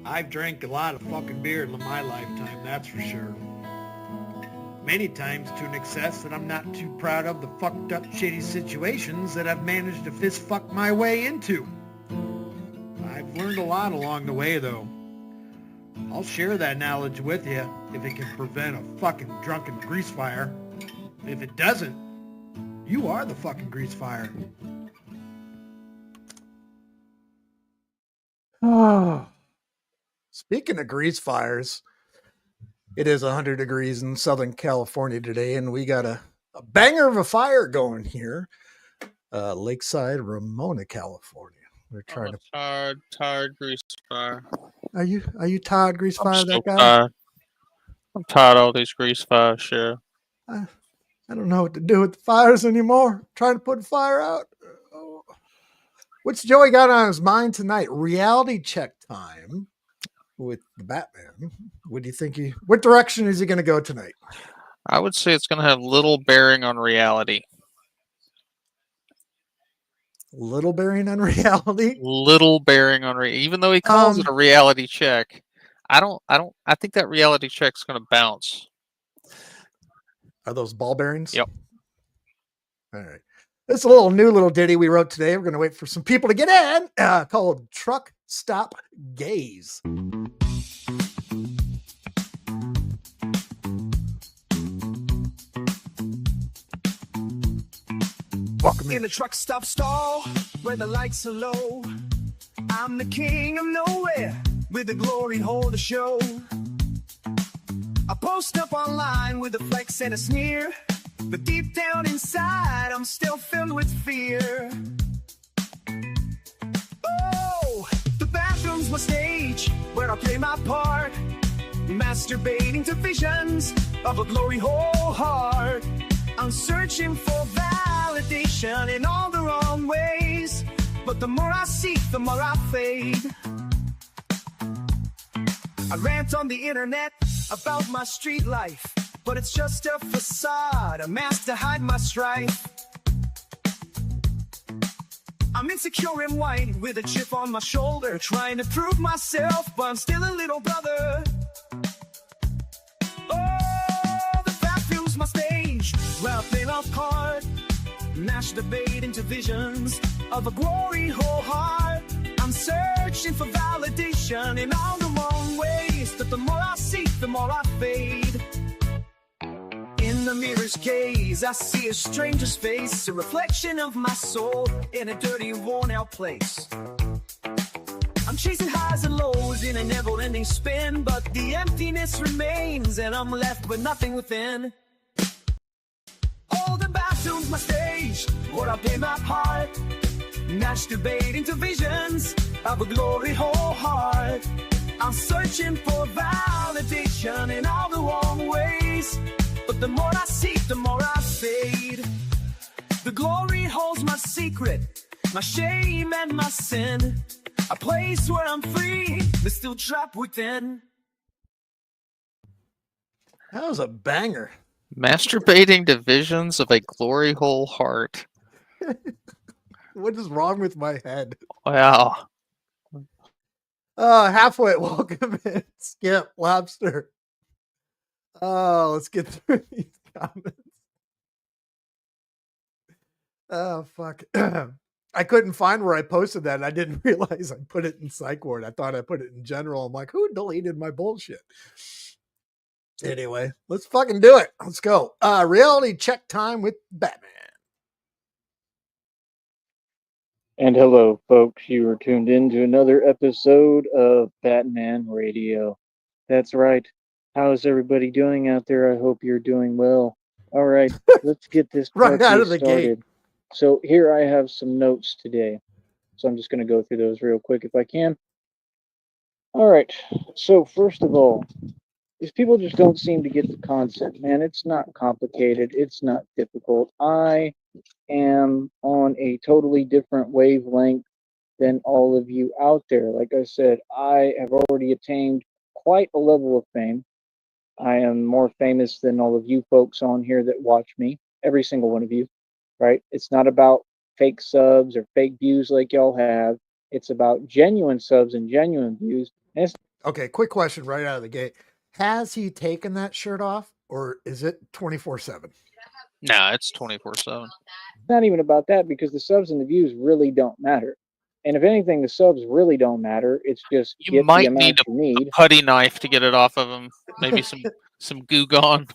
I've drank a lot of fucking beer in my lifetime, that's for sure. Many times to an excess that I'm not too proud of the fucked up shitty situations that I've managed to fist fuck my way into. I've learned a lot along the way though. I'll share that knowledge with you if it can prevent a fucking drunken grease fire. If it doesn't, you are the fucking grease fire. Oh. Speaking of grease fires, it is 100 degrees in Southern California today, and we got a banger of a fire going here. Lakeside, Ramona, California. We're trying tired grease fire. Are you tired, grease fire? That guy? Tired. I'm tired of all these grease fires, Sheriff. I don't know what to do with the fires anymore. Trying to put a fire out. Oh. What's Joey got on his mind tonight? Reality check time with the Batman. What do you think what direction is he going to go tonight? I would say it's going to have little bearing on reality. Little bearing on reality? Little bearing on even though he calls it a reality check. I think that reality check's going to bounce. Are those ball bearings? Yep. All right. This is a new little ditty we wrote today. We're going to wait for some people to get in, called Truck Stop Gaze. Welcome in the truck stop stall where the lights are low. I'm the king of nowhere with the glory hole to show. I post up online with a flex and a sneer, but deep down inside I'm still filled with fear. Oh, the bathroom's my stage where I play my part, masturbating to visions of a glory hole heart. I'm searching for validation in all the wrong ways, but the more I seek, the more I fade. I rant on the internet about my street life, but it's just a facade, a mask to hide my strife. I'm insecure and white with a chip on my shoulder, trying to prove myself, but I'm still a little brother. Oh, the bathroom's my stage where I play my part, masturbate into visions of a glory hole heart. I'm searching for validation in all the wrong ways, but the more I seek, the more I fade. In the mirror's gaze, I see a stranger's face, a reflection of my soul in a dirty, worn-out place. I'm chasing highs and lows in a never-ending spin, but the emptiness remains, and I'm left with nothing within. Oh, the bathroom's my stage, where I play my part, masturbating to visions of a glory hole heart. I'm searching for validation in all the wrong ways, but the more I seek, the more I fade. The glory holds my secret, my shame and my sin, a place where I'm free, but still trapped within. That was a banger. Masturbating to visions of a glory hole heart. What is wrong with my head? Wow. Halfway. Welcome in, Skip Lobster. Oh, let's get through these comments. Oh, fuck. I couldn't find where I posted that. And I didn't realize I put it in psych ward. I thought I put it in general. I'm like, who deleted my bullshit? Anyway, let's fucking do it. Let's go. Reality check time with Batman. And hello, folks. You are tuned in to another episode of Batman Radio. That's right. How's everybody doing out there? I hope you're doing well. All right, let's get this right out of the started. gate. So here I have some notes today. So I'm just going to go through those real quick if I can. All right. So first of all, these people just don't seem to get the concept, man. It's not complicated. It's not difficult. I am on a totally different wavelength than all of you out there. Like I said, I have already attained quite a level of fame. I am more famous than all of you folks on here that watch me, every single one of you, right? It's not about fake subs or fake views like y'all have. It's about genuine subs and genuine views. And it's Okay, quick question right out of the gate. Has he taken that shirt off or is it 24/7? No, it's 24/7. It's not even about that because the subs and the views really don't matter. And if anything, the subs really don't matter. It's just You get the might need amount you need. putty knife to get it off of him. Maybe some goo gone.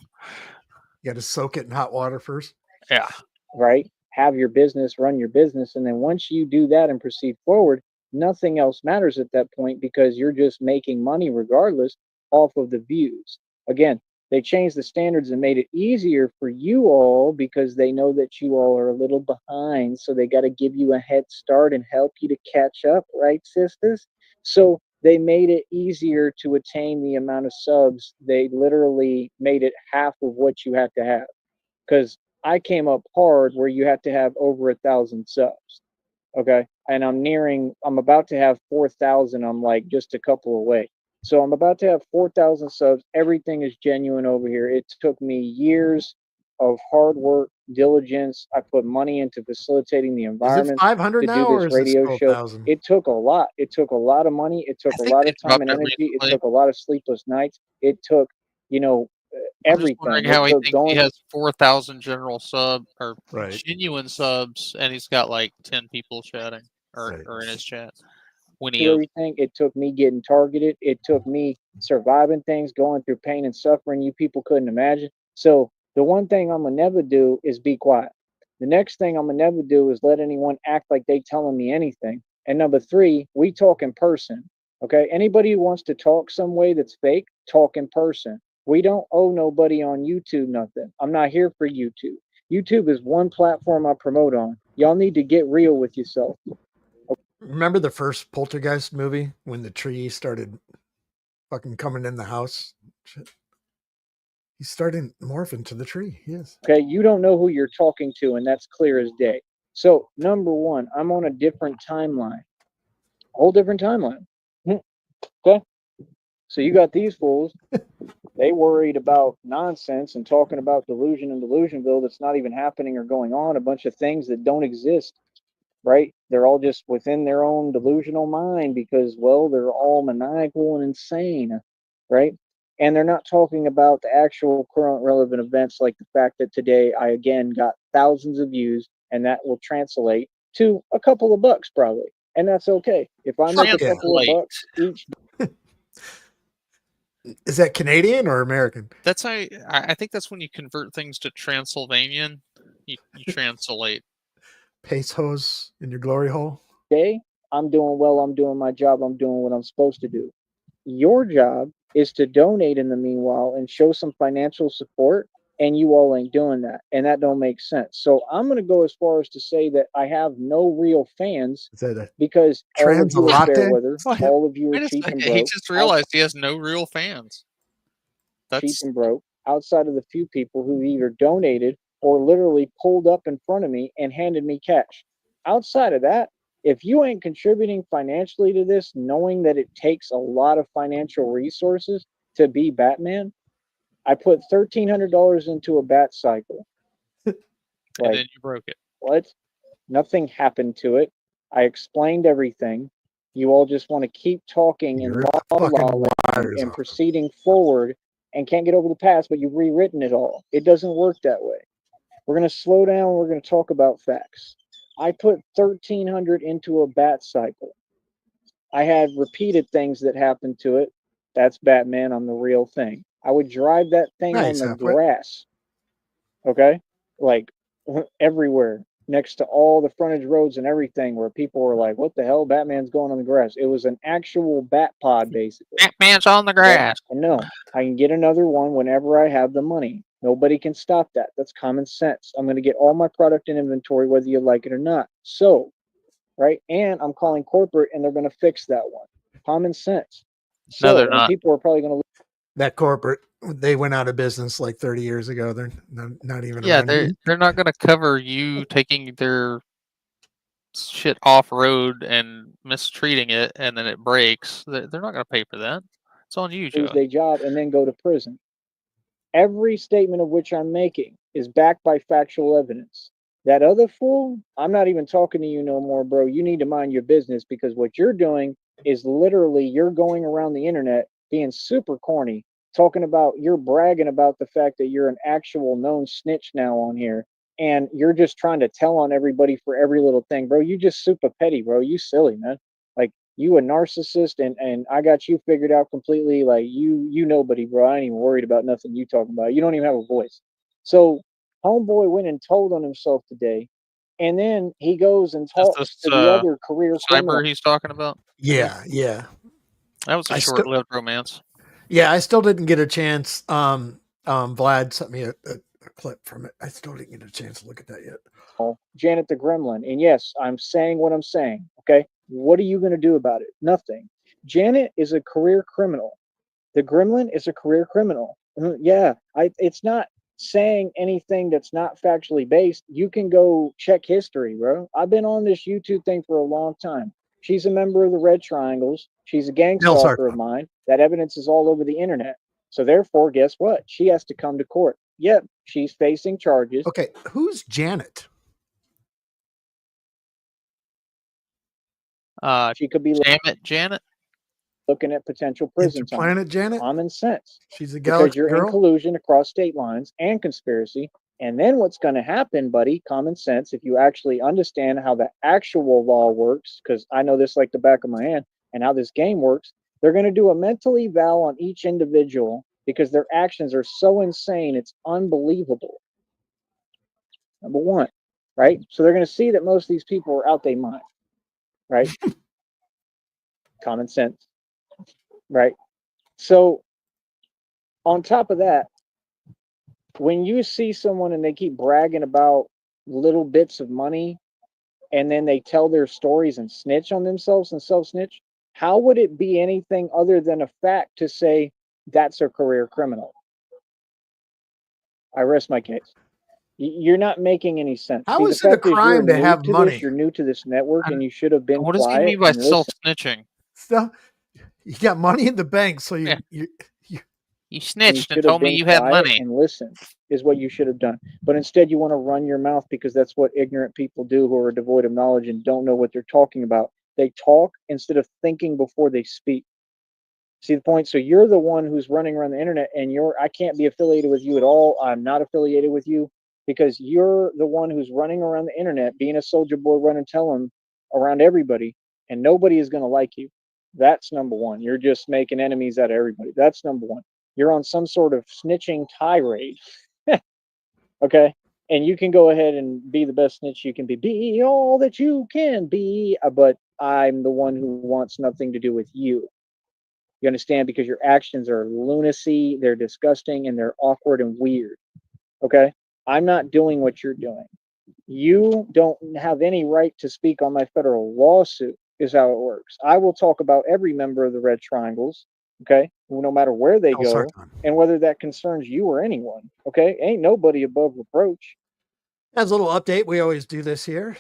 You got to soak it in hot water first. Yeah. Right? Have your business, run your business. And then once you do that and proceed forward, nothing else matters at that point because you're just making money regardless off of the views. Again, they changed the standards and made it easier for you all because they know that you all are a little behind. So they got to give you a head start and help you to catch up, right, sisters? So they made it easier to attain the amount of subs. They literally made it half of what you had to have. Because I came up hard where you have to have over 1,000 subs. Okay. And I'm about to have 4,000. I'm like just a couple away. So I'm about to have 4,000 subs. Everything is genuine over here. It took me years of hard work, diligence. I put money into facilitating the Is it environment 500 to do now or this is it radio still show. 1,000? It took a lot. It took a lot of money. It took I a think lot they of time dropped and it energy. It recently. took a lot of sleepless nights. It took, I'm just wondering everything. how It he took thinks he going. has 4,000 general sub or Right. genuine subs, and he's got like 10 people chatting Right. or in his chat. When Do he everything. It took me getting targeted. It took me surviving things, going through pain and suffering you people couldn't imagine. So the one thing I'm gonna never do is be quiet. The next thing I'm gonna never do is let anyone act like they telling me anything. And number three, we talk in person. Okay. Anybody who wants to talk some way that's fake, talk in person. We don't owe nobody on YouTube nothing. I'm not here for YouTube. YouTube is one platform I promote on. Y'all need to get real with yourself. Remember the first Poltergeist movie when the tree started fucking coming in the house? Shit. He's starting to morph into the tree. Yes. Okay, you don't know who you're talking to, and that's clear as day. So, number one, I'm on a different timeline, a whole different timeline. Okay, so you got these fools. They worried about nonsense and talking about delusion and delusionville that's not even happening or going on. A bunch of things that don't exist. Right? They're all just within their own delusional mind because, well, they're all maniacal and insane. Right? And they're not talking about the actual current relevant events like the fact that today I again got thousands of views and that will translate to a couple of bucks probably. And that's okay. If I make a couple of bucks each. Is that Canadian or American? That's how I think that's when you convert things to Transylvanian. You translate. Pesos in your glory hole? Day, I'm doing well. I'm doing my job. I'm doing what I'm supposed to do. Your job is to donate in the meanwhile and show some financial support, and you all ain't doing that, and that don't make sense. So I'm going to go as far as to say that I have no real fans because all of you are fair weather, all of you are cheap and broke. He just realized he has no real fans. That's cheap and broke outside of the few people who either donated or literally pulled up in front of me and handed me cash. Outside of that, if you ain't contributing financially to this, knowing that it takes a lot of financial resources to be Batman, I put $1,300 into a bat cycle. And then you broke it. What? Nothing happened to it. I explained everything. You all just want to keep talking and and proceeding forward and can't get over the past, but you've rewritten it all. It doesn't work that way. We're going to slow down. We're going to talk about facts. I put 1,300 into a bat cycle. I had repeated things that happened to it. That's Batman. I'm the real thing. I would drive that thing on the grass. Okay? Like everywhere, next to all the frontage roads and everything where people were like, what the hell? Batman's going on the grass. It was an actual bat pod, basically. Batman's on the grass. And no, I can get another one whenever I have the money. Nobody can stop that. That's common sense. I'm going to get all my product in inventory, whether you like it or not. So, right? And I'm calling corporate and they're going to fix that one. Common sense. So, no, they're not. People are probably going to. That corporate, they went out of business like 30 years ago. They're not even. Yeah, they're not going to cover you taking their shit off road and mistreating it, and then it breaks. They're not going to pay for that. It's on you, Joe. Lose their job and then go to prison. Every statement of which I'm making is backed by factual evidence. That other fool, I'm not even talking to you no more, bro. You need to mind your business because what you're doing is literally you're going around the internet being super corny, talking about you're bragging about the fact that you're an actual known snitch now on here, and you're just trying to tell on everybody for every little thing, bro. You just super petty, bro. You silly, man. Like you a narcissist, and I got you figured out completely. Like you nobody, bro. I ain't even worried about nothing you talking about. You don't even have a voice. So homeboy went and told on himself today, and then he goes and Is talks this to the other career criminal. Cyber he's talking about? Yeah. That was a I short-lived romance. Yeah, I still didn't get a chance. Vlad sent me a clip from it. I still didn't get a chance to look at that yet. Janet the Gremlin. And yes, I'm saying what I'm saying. Okay. What are you going to do about it? Nothing. Janet is a career criminal. The Gremlin is a career criminal. Yeah. It's not saying anything that's not factually based. You can go check history, bro. I've been on this YouTube thing for a long time. She's a member of the Red Triangles. She's a gang stalker of mine. That evidence is all over the internet. So therefore, guess what? She has to come to court. Yep, she's facing charges. Okay, who's Janet? She could be Janet. looking at potential prison time. Planet Janet? Common sense. She's a Because galaxy you're in girl? collusion across state lines and conspiracy. And then what's going to happen, buddy, common sense, if you actually understand how the actual law works, because I know this like the back of my hand, and how this game works, they're going to do a mental eval on each individual because their actions are so insane, it's unbelievable. Number one, right? So they're going to see that most of these people are out their mind, right? Common sense, right? So on top of that, when you see someone and they keep bragging about little bits of money and then they tell their stories and snitch on themselves and self-snitch, how would it be anything other than a fact to say that's a career criminal? I rest my case. You're not making any sense. How See, is the it a fact is crime you're to new have to money? this, you're new to this network, and you should have been What does he quiet mean by and listen. self-snitching? So you got money in the bank, so you You You snitched and should have told me been you had quiet money. and listen is what you should have done. But instead you want to run your mouth because that's what ignorant people do who are devoid of knowledge and don't know what they're talking about. They talk instead of thinking before they speak. See the point? So you're the one who's running around the internet and I can't be affiliated with you at all. I'm not affiliated with you because you're the one who's running around the internet being a soldier boy, run and tell them around everybody, and nobody is going to like you. That's number one. You're just making enemies out of everybody. That's number one. You're on some sort of snitching tirade. Okay. And you can go ahead and be the best snitch you can be all that you can be. But I'm the one who wants nothing to do with you. You understand? Because your actions are lunacy, they're disgusting, and they're awkward and weird. Okay. I'm not doing what you're doing. You don't have any right to speak on my federal lawsuit, is how it works. I will talk about every member of the Red Triangles, okay, no matter where they go, and whether that concerns you or anyone, okay? Ain't nobody above reproach. As a little update, we always do this here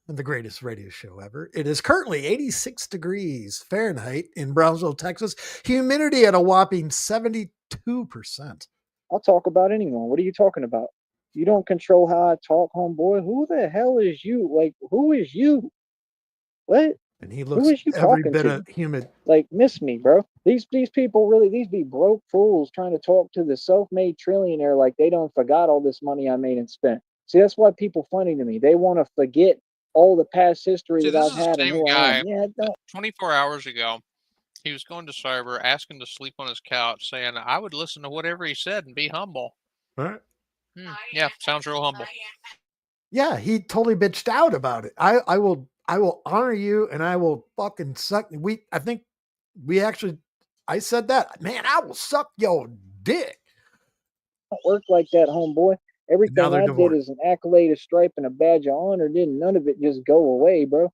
on the greatest radio show ever. It is currently 86 degrees Fahrenheit in Brownsville, Texas. Humidity at a whopping 72%. I'll talk about anyone. What are you talking about? You don't control how I talk, homeboy. Who the hell is you? Like, who is you? What? And he looks who is you every talking bit to? of humid. Like, miss me, bro. These people really, these be broke fools trying to talk to the self-made trillionaire like they don't forgot all this money I made and spent. See, that's why people funny to me. They want to forget all the past history that I've had and who I am. Yeah, no. 24 hours ago, he was going to Cyber, asking to sleep on his couch, saying, I would listen to whatever he said and be humble. Right? Yeah, sounds real humble. Yeah, he totally bitched out about it. I will honor you and I will fucking suck. I think we actually, I said that, man, I will suck your dick. Don't work like that, homeboy. Everything I did is an accolade, a stripe, and a badge of honor. Didn't none of it just go away, bro?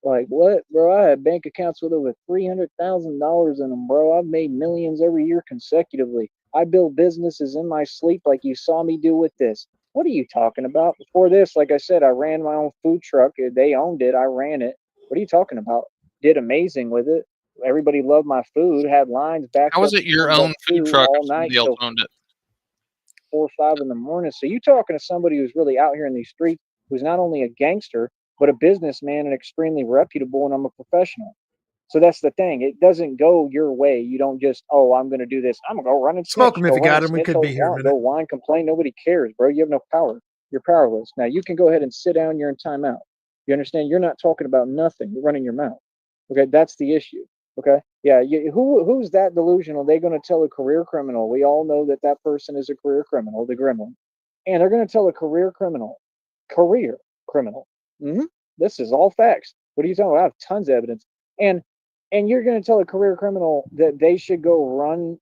Like what, bro? I had bank accounts with over $300,000 in them, bro. I've made millions every year consecutively. I build businesses in my sleep, like you saw me do with this. What are you talking about? Before this, like I said, I ran my own food truck. They owned it. I ran it. What are you talking about? Did amazing with it. Everybody loved my food. Had lines back. How was it your own food truck all if night somebody else till owned it? 4 or 5 in the morning. So you talking to somebody who's really out here in these streets, who's not only a gangster but a businessman and extremely reputable, and I'm a professional. So that's the thing. It doesn't go your way. You don't just, oh, I'm going to do this. I'm going to go run and snitch. Smoke him if you got him. We could be here a minute. Go whine, complain. Nobody cares, bro. You have no power. You're powerless. Now you can go ahead and sit down. You're in timeout. You understand? You're not talking about nothing. You're running your mouth. Okay, that's the issue. Okay, yeah. Who's that delusional? They're going to tell a career criminal. We all know that that person is a career criminal, the gremlin, and they're going to tell a career criminal. Mm-hmm. This is all facts. What are you talking about? I have tons of evidence, and you're going to tell a career criminal that they should go run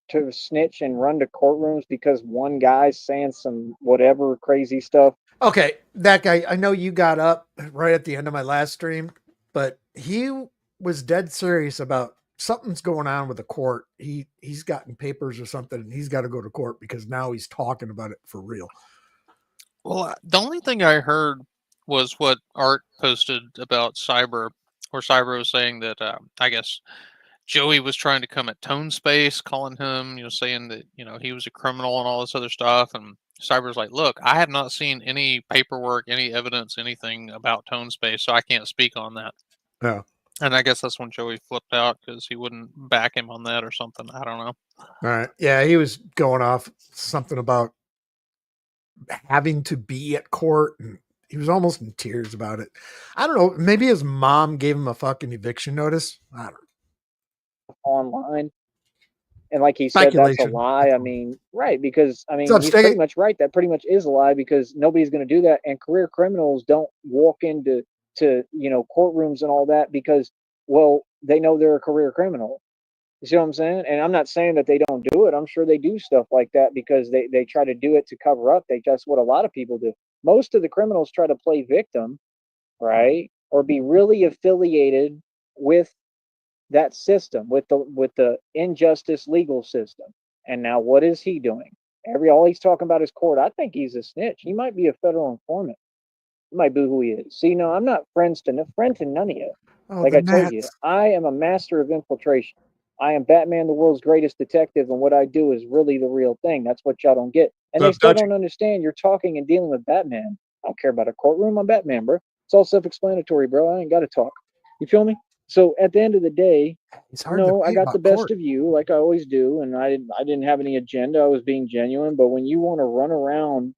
to snitch and run to courtrooms because one guy's saying some whatever crazy stuff. Okay, that guy, I know you got up right at the end of my last stream, but he was dead serious about something's going on with the court. He's gotten papers or something, and he's got to go to court because now he's talking about it for real. Well, the only thing I heard was what Art posted about Cyber, where Cyber was saying that I guess Joey was trying to come at Tone Space, calling him, saying that, he was a criminal and all this other stuff. And Cyber's like, look, I have not seen any paperwork, any evidence, anything about Tone Space, so I can't speak on that. Yeah. And I guess that's when Joey flipped out because he wouldn't back him on that or something. I don't know. All right. Yeah, he was going off something about having to be at court, and he was almost in tears about it. I don't know. Maybe his mom gave him a fucking eviction notice. I don't know. Online, and like he said, that's a lie. I mean, right? Because he's pretty much right. That pretty much is a lie because nobody's going to do that, and career criminals don't walk into courtrooms and all that because, well, they know they're a career criminal. You see what I'm saying? And I'm not saying that they don't do it. I'm sure they do stuff like that because they try to do it to cover up. That's what a lot of people do. Most of the criminals try to play victim, right? Or be really affiliated with that system, with the injustice legal system. And now what is he doing? All he's talking about is court. I think he's a snitch. He might be a federal informant. He might be who he is. See, no, I'm not friends to none of you. Like I told you, I am a master of infiltration. I am Batman, the world's greatest detective, and what I do is really the real thing. That's what y'all don't get. And they still don't understand. You're talking and dealing with Batman. I don't care about a courtroom. I'm Batman, bro. It's all self-explanatory, bro. I ain't got to talk. You feel me? So at the end of the day, I got the best of you, like I always do, and I didn't have any agenda. I was being genuine. But when you want to run around,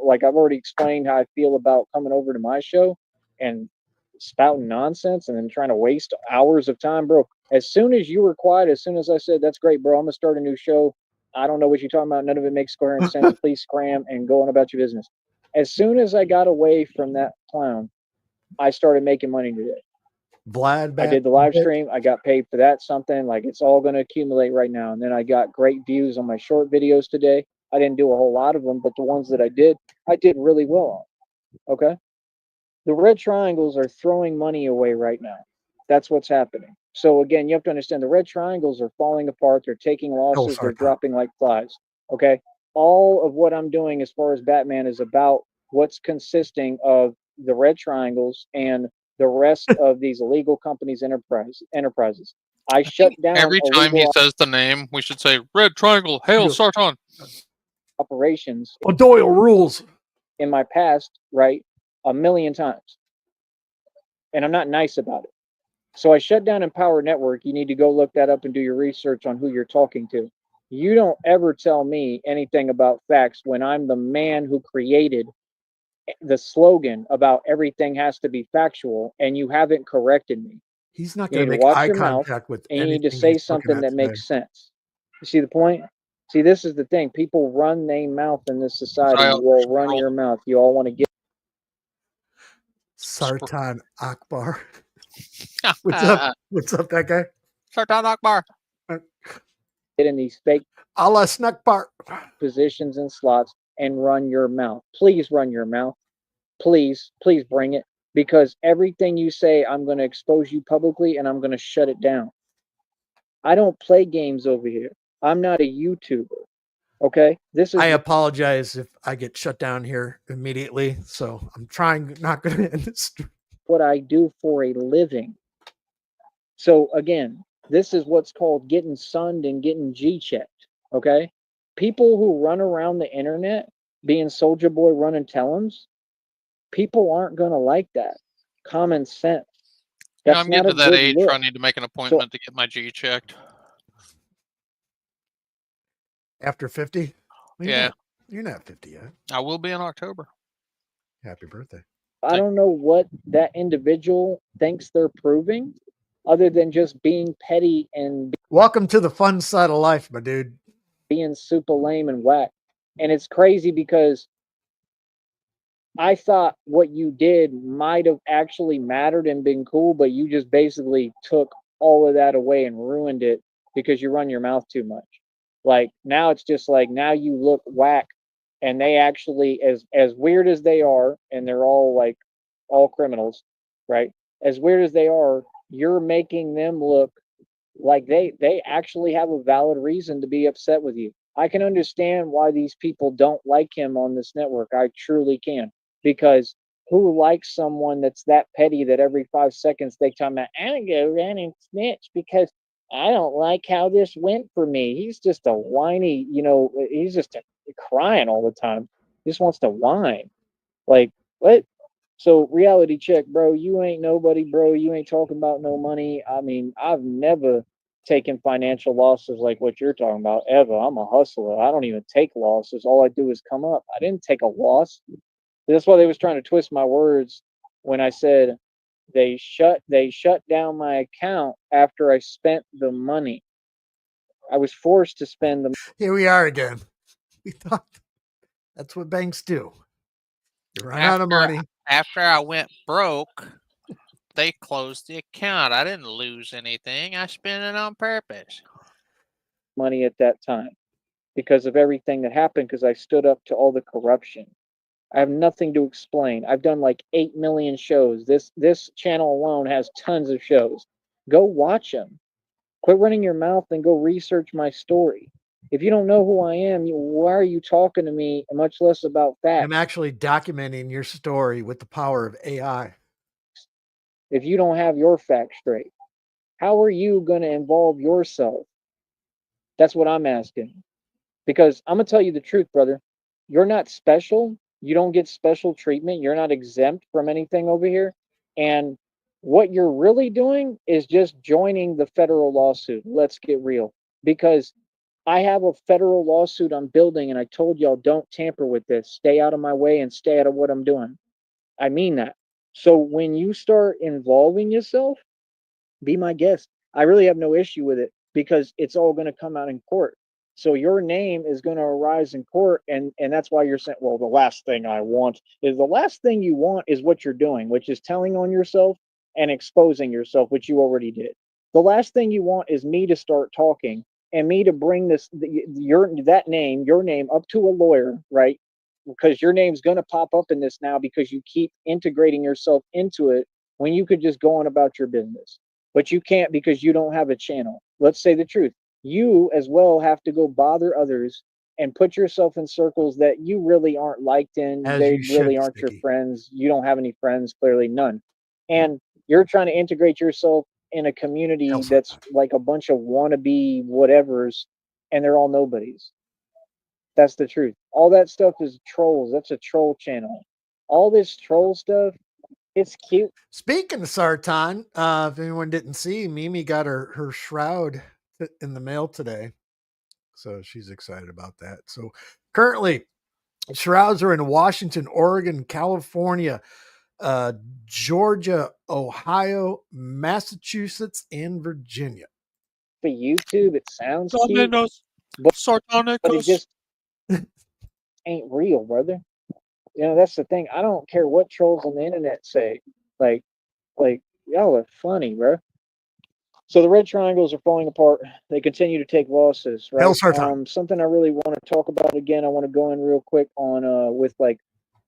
like I've already explained how I feel about coming over to my show and spouting nonsense and then trying to waste hours of time, bro. As soon as you were quiet, as soon as I said, that's great, bro, I'm going to start a new show. I don't know what you're talking about. None of it makes coherent sense. Please scram and go on about your business. As soon as I got away from that clown, I started making money today. I did the live stream. I got paid for that, something like it's all going to accumulate right now. And then I got great views on my short videos today. I didn't do a whole lot of them, but the ones that I did really well on. Okay. The red triangles are throwing money away right now. That's what's happening. So again, you have to understand the red triangles are falling apart. They're taking losses. They're dropping like flies. Okay. All of what I'm doing as far as Batman is about what's consisting of the red triangles and the rest of these illegal companies, enterprises. I shut down every time he says the name. We should say Red Triangle, hail Sarton. Operations. Doyle rules. In my past, right, 1,000,000 times, and I'm not nice about it. So I shut down Empower Network. You need to go look that up and do your research on who you're talking to. You don't ever tell me anything about facts when I'm the man who created the slogan about everything has to be factual, and you haven't corrected me. He's not going to make eye contact with and you need to say something that makes sense. You see the point? See, this is the thing. People run their mouth in this society. You all run your mouth. You all want to get Sartan Akbar. What's up? What's up, that guy? Sartan Akbar. Get in these fake Allah Snakbar positions and slots and run your mouth. Please run your mouth. Please bring it. Because everything you say, I'm going to expose you publicly and I'm going to shut it down. I don't play games over here. I'm not a YouTuber. Okay? I apologize if I get shut down here immediately. So I'm trying not going to end this. What I do for a living. So again, this is what's called getting sunned and getting G-checked. Okay? People who run around the internet being Soldier Boy running tellums, people aren't going to like that. Common sense. That's I'm not getting a to that good age look. where I need to make an appointment to get my G checked. After 50? Well, Yeah. You're not 50 yet. I will be in October. Happy birthday. I don't know what that individual thinks they're proving other than just being petty and Welcome to the fun side of life, my dude. being super lame and whack. And it's crazy because I thought what you did might have actually mattered and been cool, but you just basically took all of that away and ruined it because you run your mouth too much. Like now it's just like now you look whack, and they actually as weird as they are, and they're all like all criminals, right? As weird as they are, you're making them look like they actually have a valid reason to be upset with you. I can understand why these people don't like him on this network. I truly can, because who likes someone that's that petty that every 5 seconds they come out, I don't go around and snitch because I don't like how this went for me. He's just a whiny, he's just crying all the time. He just wants to whine. Like, what? So reality check, bro. You ain't nobody, bro. You ain't talking about no money. I mean, I've never taken financial losses like what you're talking about ever. I'm a hustler. I don't even take losses. All I do is come up. I didn't take a loss. That's why they was trying to twist my words when I said they shut down my account after I spent the money. I was forced to spend the Here we are again. We thought that's what banks do. You run out of money. After I went broke, they closed the account. I didn't lose anything. I spent it on purpose. money at that time because of everything that happened, because I stood up to all the corruption. I have nothing to explain. I've done like 8 million shows. This channel alone has tons of shows. Go watch them. Quit running your mouth and go research my story. If you don't know who I am, why are you talking to me, much less about facts? I'm actually documenting your story with the power of AI. If you don't have your facts straight, how are you going to involve yourself? That's what I'm asking. Because I'm going to tell you the truth, brother. You're not special. You don't get special treatment. You're not exempt from anything over here. And what you're really doing is just joining the federal lawsuit. Let's get real. Because I have a federal lawsuit I'm building, and I told y'all don't tamper with this. Stay out of my way and stay out of what I'm doing. I mean that. So when you start involving yourself, be my guest. I really have no issue with it because it's all going to come out in court. So your name is going to arise in court, and that's why you're saying, well, the last thing I want is the last thing you want is what you're doing, which is telling on yourself and exposing yourself, which you already did. The last thing you want is me to start talking and me to bring your name up to a lawyer, right? Because your name's going to pop up in this now because you keep integrating yourself into it when you could just go on about your business. But you can't because you don't have a channel. Let's say the truth. You as well have to go bother others and put yourself in circles that you really aren't liked in. They really aren't your friends. You don't have any friends, clearly none. And you're trying to integrate yourself in a community that's like a bunch of wannabe whatevers, and they're all nobodies. That's the truth. All that stuff is trolls. That's a troll channel. All this troll stuff, it's cute. Speaking of Sartan, if anyone didn't see, Mimi got her shroud in the mail today. So she's excited about that. So currently, shrouds are in Washington, Oregon, California, Georgia, Ohio, Massachusetts, and Virginia. For YouTube, it sounds cute, but it just ain't real, brother. That's the thing. I don't care what trolls on the internet say. Like y'all are funny, bro. So the red triangles are falling apart. They continue to take losses, right? Something I really want to talk about again. I want to go in real quick on with like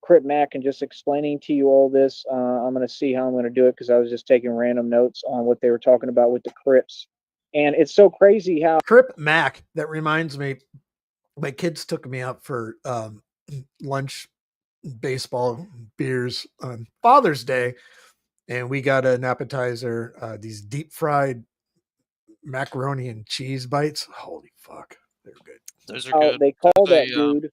Crip Mac and just explaining to you all this. I'm going to see how I'm going to do it because I was just taking random notes on what they were talking about with the Crips. And it's so crazy how Crip Mac, that reminds me, my kids took me out for lunch, baseball, beers on Father's Day, and we got an appetizer, these deep fried macaroni and cheese bites. Holy fuck, they're good. Those are good. They call that dude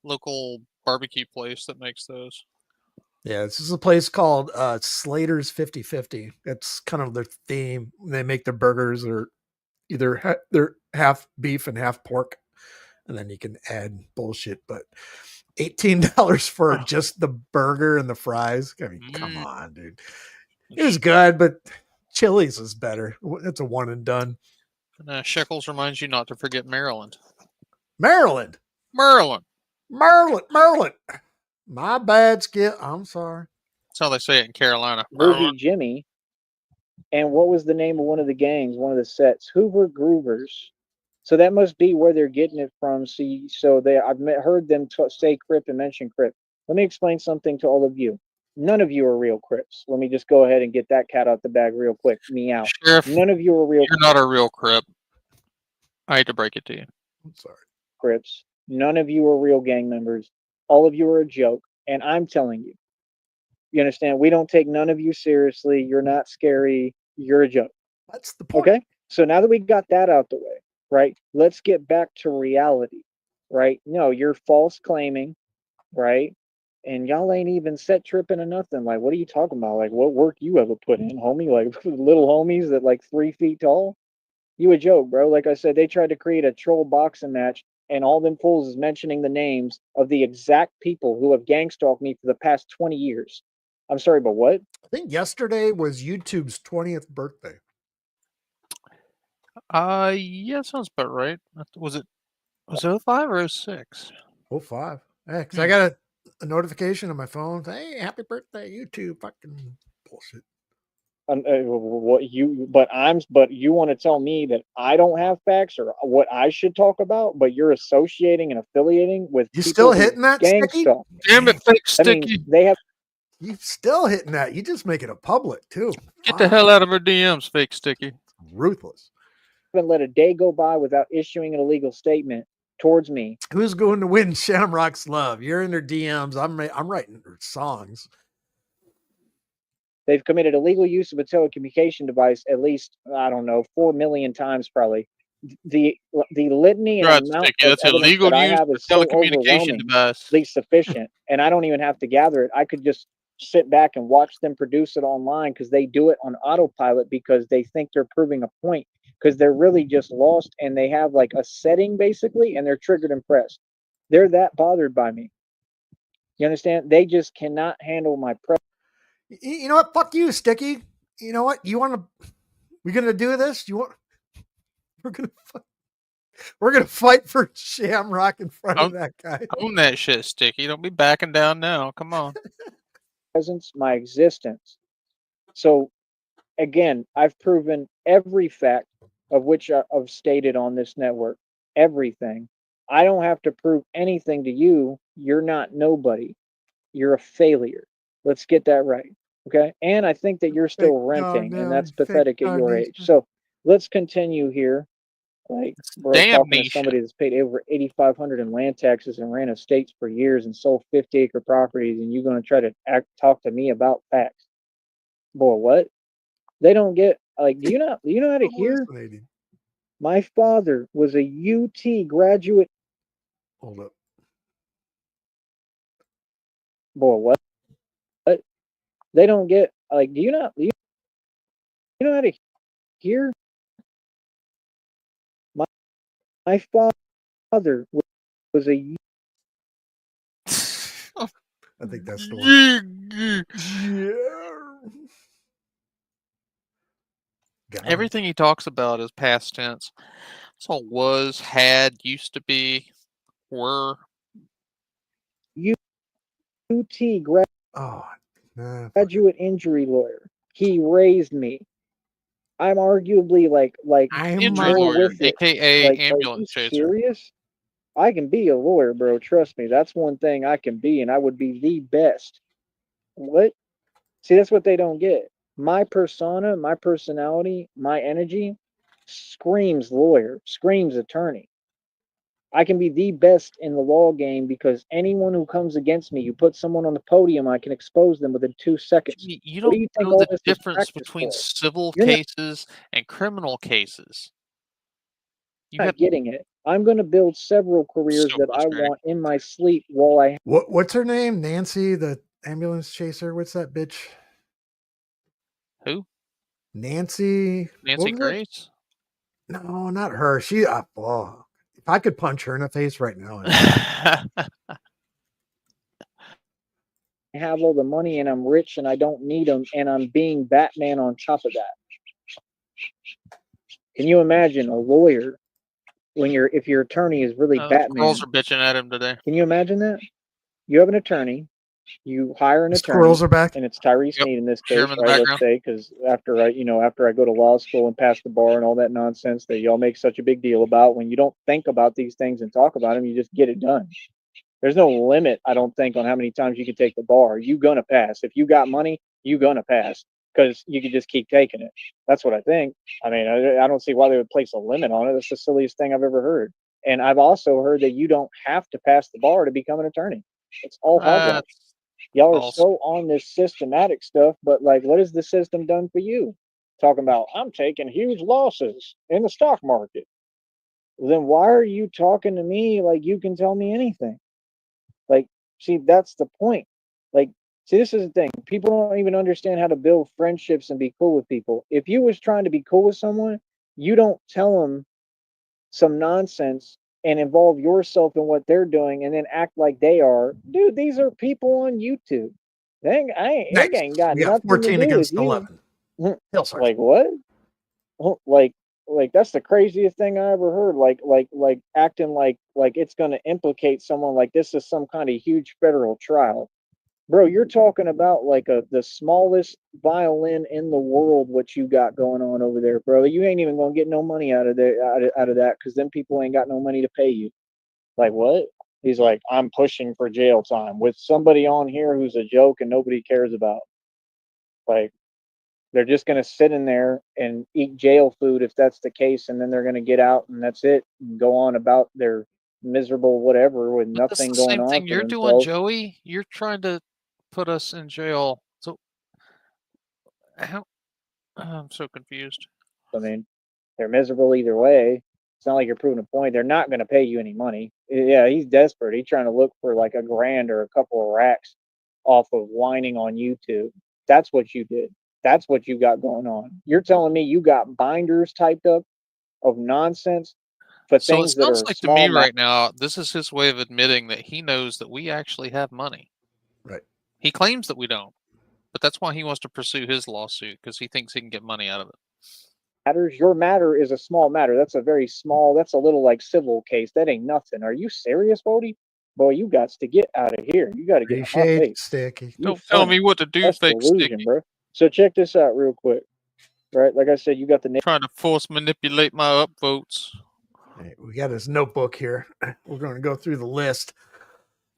local barbecue place that makes those. Yeah, this is a place called Slater's 50/50. That's kind of their theme. They make their burgers or either they're half beef and half pork, and then you can add bullshit. But $18 for just the burger and the fries. I mean, come on, dude. It was good, but Chili's is better. It's a one and done. Shekels reminds you not to forget Maryland. Maryland. Maryland. My bad, Skip. I'm sorry. That's how they say it in Carolina. Groovy Jimmy. And what was the name of one of the gangs, one of the sets? Hoover Groovers. So that must be where they're getting it from. See, so I've heard them say Crip and mention Crip. Let me explain something to all of you. None of you are real Crips. Let me just go ahead and get that cat out the bag real quick. Meow. Sheriff, none of you are real. You're not a real Crip. I hate to break it to you. I'm sorry. Crips. None of you are real gang members. All of you are a joke. And I'm telling you, you understand? We don't take none of you seriously. You're not scary. You're a joke. That's the point. Okay? So now that we got that out the way, right? Let's get back to reality, right? No, you're false claiming, right? And y'all ain't even set tripping or nothing. Like, what are you talking about? Like, what work you ever put in, homie? Like, little homies that like 3 feet tall? You a joke, bro. Like I said, they tried to create a troll boxing match, and all them fools is mentioning the names of the exact people who have gang stalked me for the past 20 years. I'm sorry, but what? I think yesterday was YouTube's 20th birthday. Yeah, sounds about right. Was it 05 or 06? 05. Yeah, because I got a notification on my phone. Hey, happy birthday, YouTube. Fucking bullshit. But you want to tell me that I don't have facts or what I should talk about, but you're associating and affiliating with You people still who hitting that, gang Sticky? stalk. Damn it, fake I mean, Sticky. they have You still hitting that. You just make it a public, too. Get the hell out of her DMs, fake Sticky. Ruthless. haven't let a day go by without issuing an illegal statement towards me. Who's going to win Shamrock's love? You're in their DMs. I'm writing their songs. They've committed illegal use of a telecommunication device at least, I don't know, 4 million times probably. The litany and Right, amount Sticky. of That's evidence illegal that I use have of is so telecommunication overwhelming, device. at least sufficient, and I don't even have to gather it. I could just sit back and watch them produce it online because they do it on autopilot because they think they're proving a point because they're really just lost and they have like a setting basically and they're triggered and pressed. They're that bothered by me. You understand? They just cannot handle my presence. You know what? Fuck you, Sticky. You know what? We're going to do this? We're going to fight for Shamrock in front of that guy. Own that shit, Sticky. Don't be backing down now. Come on. Presence, my existence. So again, I've proven every fact of which I've stated on this network. Everything. I don't have to prove anything to you. You're not nobody. You're a failure. Let's get that right. Okay. And I think that you're still renting, and that's pathetic at your age. So let's continue here. Like, bro, talking to somebody that's paid over $8,500 in land taxes and ran estates for years and sold 50-acre properties, and you're going to try to talk to me about facts? Boy, what? They don't get like. Do you know how to hear? My father was a UT graduate. Hold up. Boy, what? They don't get like. Do you know how to hear? My father was a. I think that's the one. Yeah. Everything he talks about is past tense. It's all was, had, used to be, were. UT graduate injury lawyer. He raised me. I'm arguably like injury lawyer, aka like, ambulance chaser. Serious? I can be a lawyer, bro. Trust me. That's one thing I can be, and I would be the best. What? See, that's what they don't get. My persona, my personality, my energy screams lawyer, screams attorney. I can be the best in the law game because anyone who comes against me, you put someone on the podium, I can expose them within 2 seconds. You don't know the difference between civil cases and criminal cases. You're not getting it. I'm going to build several careers that I want in my sleep while I. What's her name? Nancy, the ambulance chaser. What's that bitch? Who? Nancy. Nancy what was it? Grace? No, not her. She. Oh, if I could punch her in the face right now, I have all the money and I'm rich and I don't need them and I'm being Batman on top of that. Can you imagine a lawyer when if your attorney is really Batman? Girls are bitching at him today. Can you imagine that? You have an attorney, you hire an the attorney, squirrels are back. and it's Tyree Yep. Sneed in this Hear case, him in the right? Let's background. say, because after I go to law school and pass the bar and all that nonsense that y'all make such a big deal about, when you don't think about these things and talk about them, you just get it done. There's no limit, I don't think, on how many times you can take the bar. You gonna pass. If you got money, you gonna pass because you can just keep taking it. That's what I think. I mean, I don't see why they would place a limit on it. That's the silliest thing I've ever heard. And I've also heard that you don't have to pass the bar to become an attorney. It's all hogwash. Y'all are so on this systematic stuff, but like, what has the system done for you? Talking about, I'm taking huge losses in the stock market. Then why are you talking to me like you can tell me anything? Like, see, that's the point. Like, see, this is the thing. People don't even understand how to build friendships and be cool with people. If you was trying to be cool with someone, you don't tell them some nonsense and involve yourself in what they're doing and then act like they are. Dude, these are people on YouTube. They ain't got We got nothing to 14 do against with you. 11. Like what? Like that's the craziest thing I ever heard. Like acting like it's gonna implicate someone like this is some kind of huge federal trial. Bro, you're talking about like the smallest violin in the world. What you got going on over there, bro? You ain't even gonna get no money out of that because then people ain't got no money to pay you. Like what? He's like, I'm pushing for jail time with somebody on here who's a joke and nobody cares about. Like they're just gonna sit in there and eat jail food if that's the case, and then they're gonna get out and that's it and go on about their miserable whatever with nothing That's the going same on thing for you're doing, themselves. Joey. You're trying to put us in jail. So how? I'm so confused. I mean, they're miserable either way. It's not like you're proving a point. They're not going to pay you any money. Yeah, he's desperate. He's trying to look for like a grand or a couple of racks off of whining on YouTube. That's what you did. That's what you got going on. You're telling me you got binders typed up of nonsense for So it things that sounds are like to me small. right now, this is his way of admitting that he knows that we actually have money. Right. He claims that we don't, but that's why he wants to pursue his lawsuit because he thinks he can get money out of it. Matters. Your matter is a small matter. That's a very small. That's a little like civil case. That ain't nothing. Are you serious, Bodie? Boy, you got to get out of here. You got to get a hot Appreciate face. Sticky. You Don't tell funny. me what to do, That's fake delusion, sticky. bro. So check this out real quick. Right, like I said, you got the Trying to force manipulate my upvotes. Right, we got his notebook here. We're going to go through the list.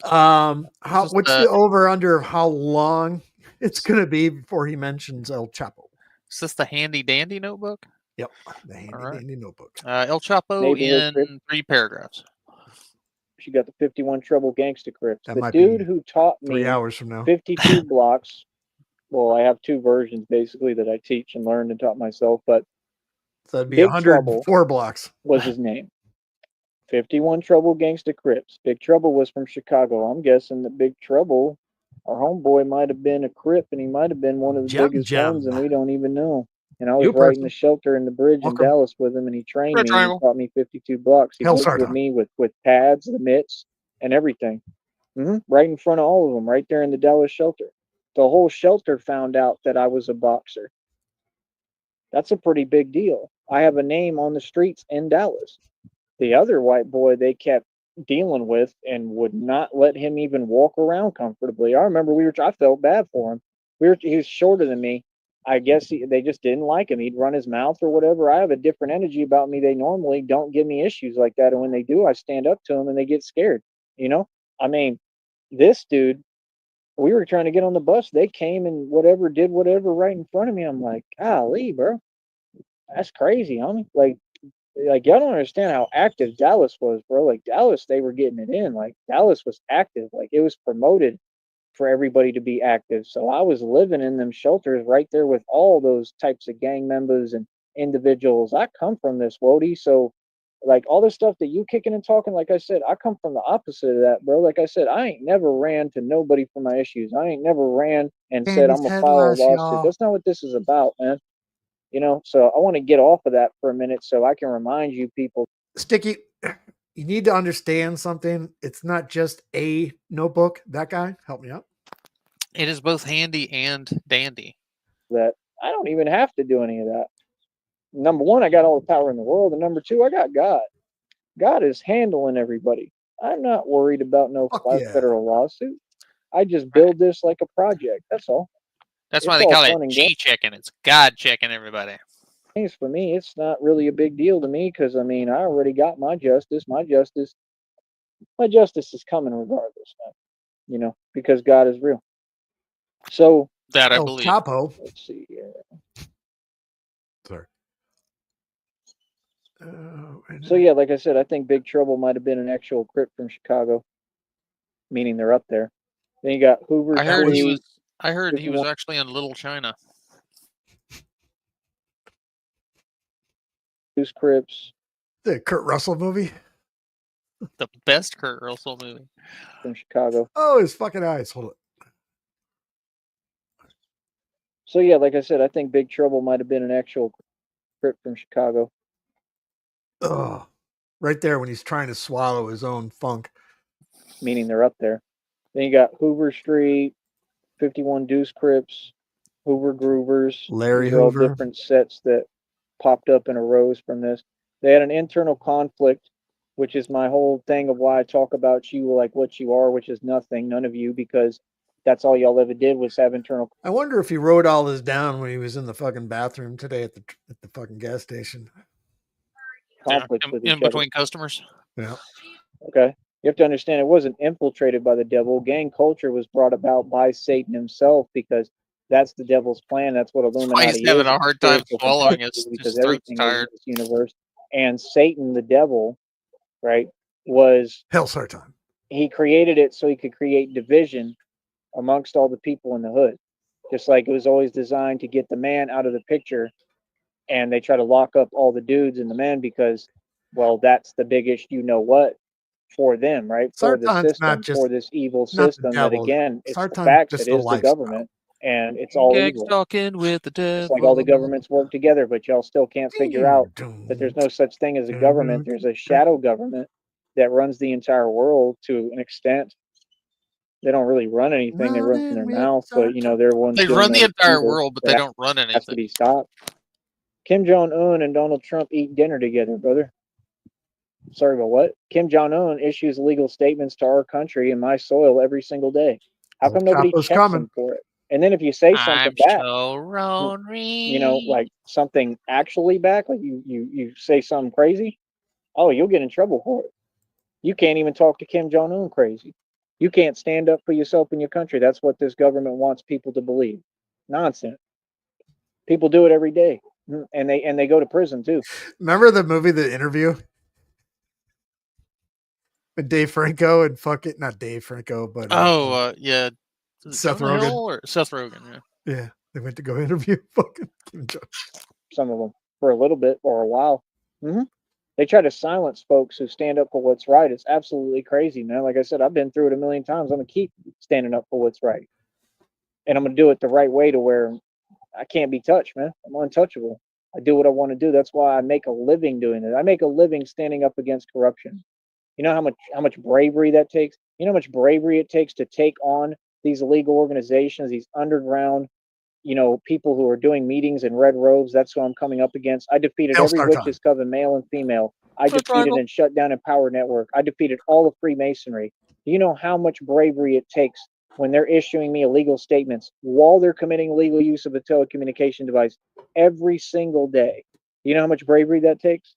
What's the over under of how long it's going to be before he mentions El Chapo? Is this the handy dandy notebook? Yep, the handy dandy notebook. El Chapo in 3 paragraphs. She got the 51 Trouble Gangsta Crips. That The might dude be who taught 3 me hours from now. 52 blocks. Well, I have 2 versions basically that I teach and learned and taught myself, but so that'd be Big 104 Trouble blocks. was his name. 51 Trouble Gangsta Crips. Big Trouble was from Chicago. I'm guessing that Big Trouble, our homeboy, might have been a Crip and he might have been one of the biggest ones, and we don't even know. And I was right in the shelter in the bridge in Dallas with him, and he trained me. And he taught me 52 blocks. He worked with me with pads, the mitts, and everything. Right in front of all of them, right there in the Dallas shelter. The whole shelter found out that I was a boxer. That's a pretty big deal. I have a name on the streets in Dallas. The other white boy they kept dealing with and would not let him even walk around comfortably. I remember I felt bad for him. He was shorter than me. I guess they just didn't like him. He'd run his mouth or whatever. I have a different energy about me. They normally don't give me issues like that. And when they do, I stand up to them and they get scared. You know, I mean, this dude, we were trying to get on the bus. They came and did whatever right in front of me. I'm like, golly, bro, that's crazy, homie. Like y'all don't understand how active Dallas was, bro. Like Dallas, they were getting it in. Like Dallas was active. Like it was promoted for everybody to be active. So I was living in them shelters right there with all those types of gang members and individuals. I come from this, Wody. So Like all this stuff that you kicking and talking, like I said, I come from the opposite of that, bro. Like I said, I ain't never ran to nobody for my issues. I ain't never ran and said I'm Candy's gonna head file a loss, lawsuit. y'all. That's not what this is about, man. You know, so I want to get off of that for a minute so I can remind you people. Sticky, you need to understand something. It's not just a notebook. That guy, help me out. It is both handy and dandy. That I don't even have to do any of that. Number one, I got all the power in the world, and number two, I got God. God is handling everybody. I'm not worried about no Fuck yeah. federal lawsuit. I just build this like a project. That's all. That's It's why they all call fun it and G checking. It's God checking everybody. games for me. It's not really a big deal to me because I mean I already got my justice. My justice is coming regardless, man. You know, because God is real. So That I El believe. Chapo. let's see here. Sorry. So yeah, like I said, I think Big Trouble might have been an actual Crip from Chicago, meaning they're up there. Then you got Hoover I heard he Street, was. I heard he was 51 actually in Little China. Crips The Kurt Russell movie. The best Kurt Russell movie. from Chicago. Oh, his fucking eyes. Hold it. So yeah, like I said, I think Big Trouble might have been an actual Crip from Chicago. Oh, right there when he's trying to swallow his own funk. Meaning they're up there. Then you got Hoover Street, 51 Deuce Crips, Hoover Groovers. Larry These are all Hoover. different sets that popped up and arose from this. They had an internal conflict, which is my whole thing of why I talk about you like what you are, which is nothing, none of you, because that's all y'all ever did was have internal. I wonder if he wrote all this down when he was in the fucking bathroom today at the fucking gas station. conflicts with each in between customers. Yeah. Okay. You have to understand it wasn't infiltrated by the devil. Gang culture was brought about by Satan himself because that's the devil's plan. That's what Why Illuminati he's having is. a hard time spiritual swallowing. control, His because throat's everything is in tired. this universe. And Satan, the devil, right, was Hell's hard time. he created it so he could create division amongst all the people in the hood. Just like it was always designed to get the man out of the picture, and they try to lock up all the dudes and the men because, well, that's the biggest you know what for them, right? For the Sartan's system, not just for this evil not the system that devil. again, it's the Sartan's facts. just It a is the lifestyle. government, and it's all Gang evil. stalking with the It's devil. like all the governments work together, but y'all still can't figure out that there's no such thing as a government. There's a shadow government that runs the entire world to an extent. They don't really run anything. They run from their mouth, but you know they're ones They doing run the all entire evil world, but that they don't run has to anything. be stopped. Kim Jong-un and Donald Trump eat dinner together, brother. Sorry about what? Kim Jong-un issues illegal statements to our country and my soil every single day. How come nobody Chapo's checks coming. him for it? And then if you say something I'm back, so lonely. you know, like something actually back, like you say something crazy, oh, you'll get in trouble for it. You can't even talk to Kim Jong-un crazy. You can't stand up for yourself and your country. That's what this government wants people to believe. Nonsense. People do it every day, and they go to prison too. Remember the movie The Interview? With Dave Franco and not Dave Franco, but yeah, Seth Jonah Rogen. Hill or Seth Rogen. Yeah. Yeah, they went to go interview fucking Kim Jong. Some of them for a little bit or a while. Mm-hmm. They try to silence folks who stand up for what's right. It's absolutely crazy, man. Like I said, I've been through it a million times. I'm gonna keep standing up for what's right, and I'm gonna do it the right way to where I can't be touched, man. I'm untouchable. I do what I want to do. That's why I make a living doing it. I make a living standing up against corruption. You know how much bravery that takes? You know how much bravery it takes to take on these illegal organizations, these underground, you know, people who are doing meetings in red robes. That's who I'm coming up against. I defeated every Hellstar witch's coven, male and female. I defeated and shut down Empower Network. I defeated all of Freemasonry. Do you know how much bravery it takes when they're issuing me illegal statements while they're committing illegal use of a telecommunication device every single day? You know how much bravery that takes?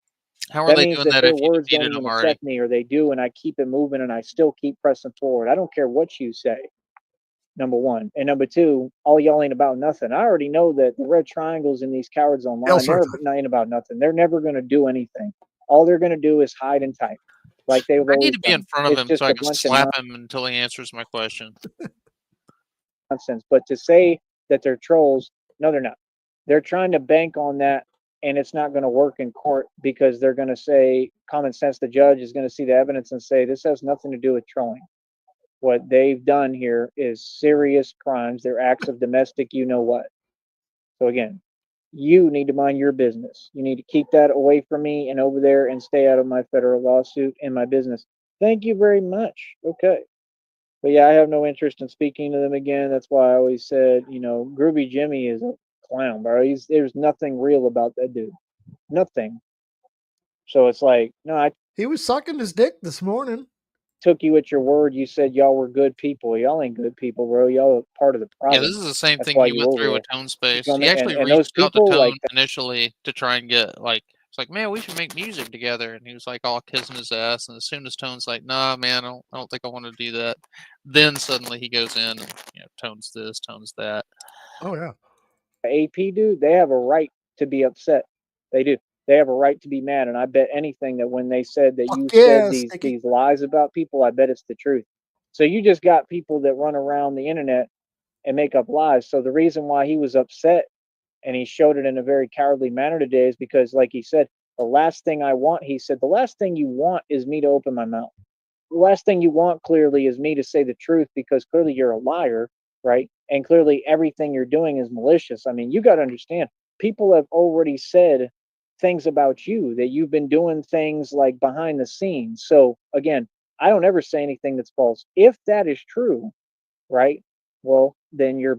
How are That they means doing that that their if you words don't defeated even them already? affect me, or they do, and I keep it moving and I still keep pressing forward. I don't care what you say. Number one. And number two, all y'all ain't about nothing. I already know that the red triangles in these cowards online, they're ain't about nothing. They're never going to do anything. All they're going to do is hide and type like they've I always need to be done. in front of It's him just so I a can bunch of slap him until he answers my question. nonsense. But to say that they're trolls, no, they're not. They're trying to bank on that and it's not going to work in court because they're going to say, common sense, the judge is going to see the evidence and say, this has nothing to do with trolling. What they've done here is serious crimes. They're acts of domestic, you know what. So again, you need to mind your business. You need to keep that away from me and over there and stay out of my federal lawsuit and my business. Thank you very much. Okay. But yeah, I have no interest in speaking to them again. That's why I always said, Groovy Jimmy is a clown, bro. There's nothing real about that dude. Nothing. So it's like, no, I He was sucking his dick this morning. took you at your word. You said y'all were good people. Y'all ain't good people, bro. Y'all are part of the Yeah, problem. this is the same That's thing why he you went over through there. with Tone Space. feel He me? actually And those reached out to people, Tone like, initially to try and get it's like, man, we should make music together. And he was like all kissing his ass. And as soon as Tone's like, nah, man, I don't think I want to do that. Then suddenly he goes in and Tone's this, Tone's that. Oh yeah. AP dude, they have a right to be upset. They do. They have a right to be mad. And I bet anything that when they said that Fuck you yeah, said these Sticky. lies about people, I bet it's the truth. So you just got people that run around the internet and make up lies. So the reason why he was upset and he showed it in a very cowardly manner today is because, like he said, the last thing I want, he said, the last thing you want is me to open my mouth. The last thing you want clearly is me to say the truth because clearly you're a liar, right? And clearly everything you're doing is malicious. I mean, you got to understand, people have already said things about you that you've been doing things like behind the scenes. So again, I don't ever say anything that's false. If that is true, right? Well, then you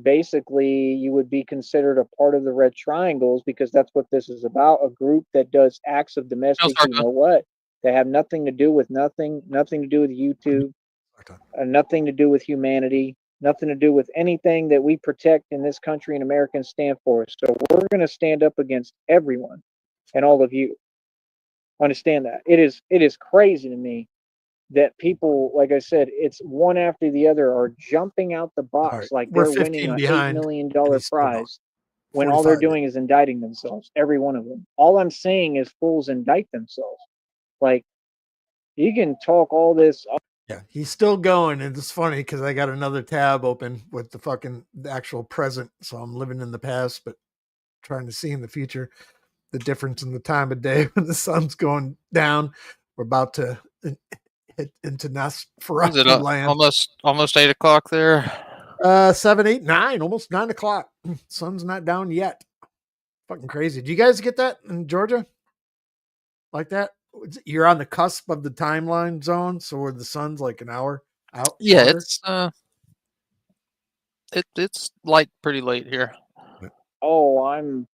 would be considered a part of the Red Triangles because that's what this is about, a group that does acts of No, domestic, sorry, you know what? They have nothing to do with nothing to do with YouTube, nothing to do with humanity, nothing to do with anything that we protect in this country and Americans stand for. So we're going to stand up against everyone and all of you. Understand that. It is crazy to me that people, like I said, it's one after the other are jumping out the All box right. like We're they're winning 15 an $8 behind. million And he's still going. prize when all they're 45 doing is indicting themselves, every one of them. All I'm saying is fools indict themselves. Like, you can talk all this. Yeah, he's still going, and it's funny because I got another tab open with the actual present, so I'm living in the past, but trying to see in the future the difference in the time of day when the sun's going down. We're about to hit into Is it Nosferatu land. almost 8 o'clock there? 7, 8, 9, almost 9 o'clock. Sun's not down yet. Fucking crazy. Do you guys get that in Georgia? Like that? You're on the cusp of the timeline zone, so where the sun's like an hour out. Yeah, farther? it's light pretty late here. Oh, I'm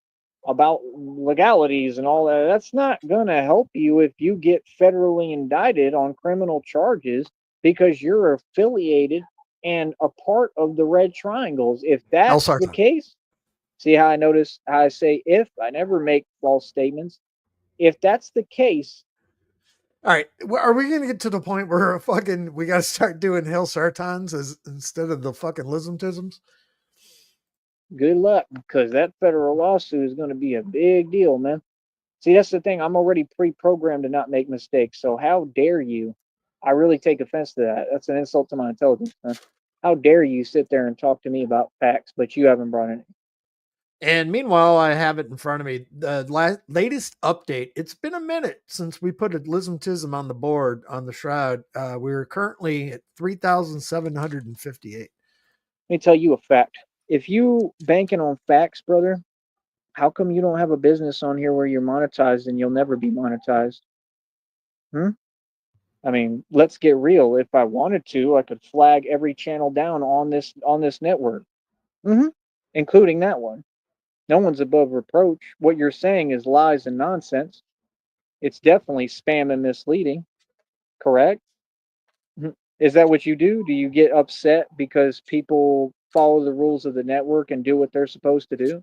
about legalities and all that. That's not going to help you if you get federally indicted on criminal charges because you're affiliated and a part of the Red Triangles. If that's the case, see how I say if, I never make false statements. If that's the case. All right. Are we going to get to the point where we got to start doing Hail Sartans instead of the fucking lismtisms? Good luck, because that federal lawsuit is going to be a big deal, man. See, that's the thing. I'm already pre-programmed to not make mistakes. So how dare you? I really take offense to that. That's an insult to my intelligence, man. How dare you sit there and talk to me about facts, but you haven't brought any? And meanwhile, I have it in front of me. The latest update. It's been a minute since we put a lismtism on the board on the shroud. We're currently at 3,758. Let me tell you a fact. If you banking on facts, brother, how come you don't have a business on here where you're monetized and you'll never be monetized? I mean, let's get real. If I wanted to, I could flag every channel down on this network, including that one. No one's above reproach. What you're saying is lies and nonsense. It's definitely spam and misleading. Correct? Is that what you do? Do you get upset because people follow the rules of the network and do what they're supposed to do?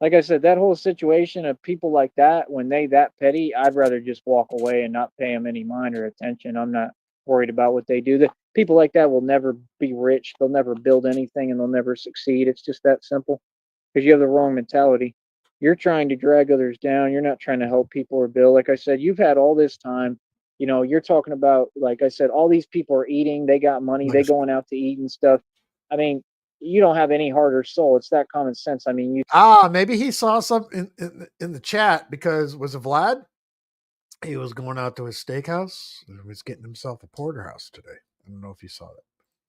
Like I said, that whole situation of people like that, when they that petty, I'd rather just walk away and not pay them any mind or attention. I'm not worried about what they do. The people like that will never be rich. They'll never build anything and they'll never succeed. It's just that simple because you have the wrong mentality. You're trying to drag others down. You're not trying to help people or build. Like I said, you've had all this time. You're talking about, like I said, all these people are eating. They got money. They going out to eat and stuff. I mean, you don't have any heart or soul. It's that common sense. I mean, you Maybe he saw something in the chat because was it Vlad? He was going out to his steakhouse. He was getting himself a porterhouse today. I don't know if you saw that.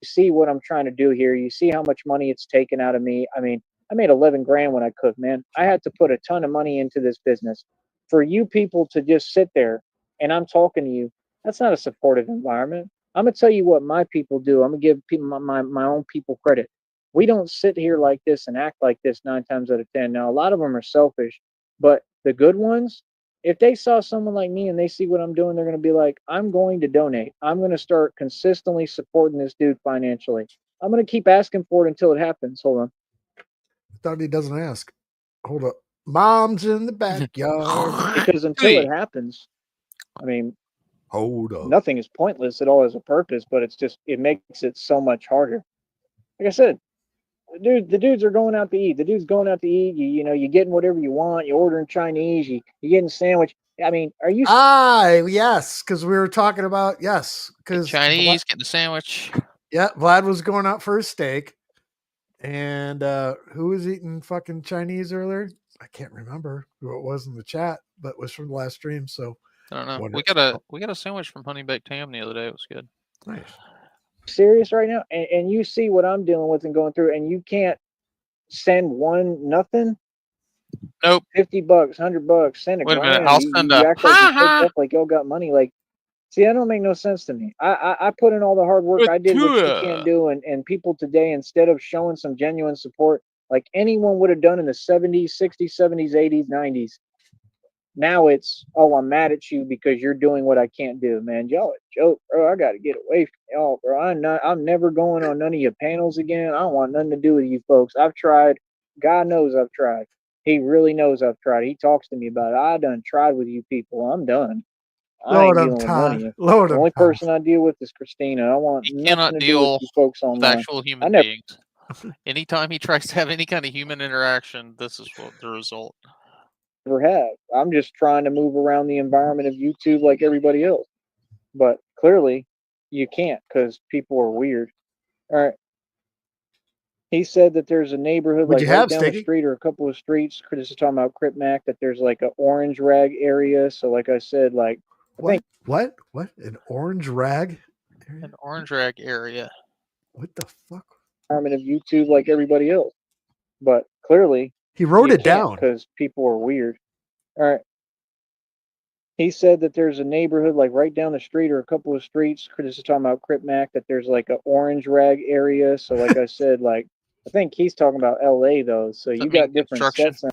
see what I'm trying to do here. You see how much money it's taken out of me. I mean, I made 11 grand when I cooked, man. I had to put a ton of money into this business. For you people to just sit there and I'm talking to you, that's not a supportive environment. I'm gonna tell you what my people do. I'm gonna give people my own people credit. We don't sit here like this and act like this 9 times out of 10. Now a lot of them are selfish, but the good ones, if they saw someone like me and they see what I'm doing, they're going to be like, I'm going to donate. I'm going to start consistently supporting this dude financially. I'm going to keep asking for it until it happens. Hold on. I thought he doesn't ask. Hold up. Mom's in the backyard. Because until it happens, I mean, Hold up. nothing is pointless. It all has a purpose, but it's just, it makes it so much harder. Like I said, the dudes are going out to eat. The dude's going out to eat. You know, you're getting whatever you want. You're ordering Chinese. You're getting a sandwich. I mean, are you? Yes, because we were talking about because Chinese getting a sandwich. Yeah, Vlad was going out for a steak, and who was eating fucking Chinese earlier? I can't remember who it was in the chat, but it was from the last stream. So I don't know. Wonder- We got a sandwich from Honey Baked Ham the other day. It was good. nice. Serious right now, and you see what I'm dealing with and going through, and you can't send one nothing. Nope. $50, $100, send a Wait a grand. minute. I'll You send act like you picked up like y'all got money. Like, see, that don't make no sense to me. I put in all the hard work. I did what you can't do, and people today, instead of showing some genuine support, like anyone would have done in the 70s, 60s, 70s, 80s, 90s. Now it's, oh, I'm mad at you because you're doing what I can't do, man. Y'all a joke, bro. I got to get away from y'all, bro. I'm never going on none of your panels again. I don't want nothing to do with you folks. I've tried. God knows I've tried. He really knows I've tried. He talks to me about it. I done tried with you people. I'm done. I ain't dealing with none of you. The only person I deal with is Christina. I want nothing to do with you folks with online. actual human beings. Anytime he tries to have any kind of human interaction, this is what the result. Never have. I'm just trying to move around the environment of YouTube like everybody else. But clearly, you can't because people are weird. All right. He said that there's a neighborhood like right down the street or a couple of streets. This is talking about Crip Mac, that there's like an orange rag area. So, like I said, like what? An orange rag? An orange rag area. What the fuck? Environment of YouTube like everybody else. But clearly, he wrote it down because people are weird. All right. He said that there's a neighborhood like right down the street or a couple of streets. This is talking about Crip Mac, that there's like an orange rag area. So, like I said, like I think he's talking about LA though. So you got different sets.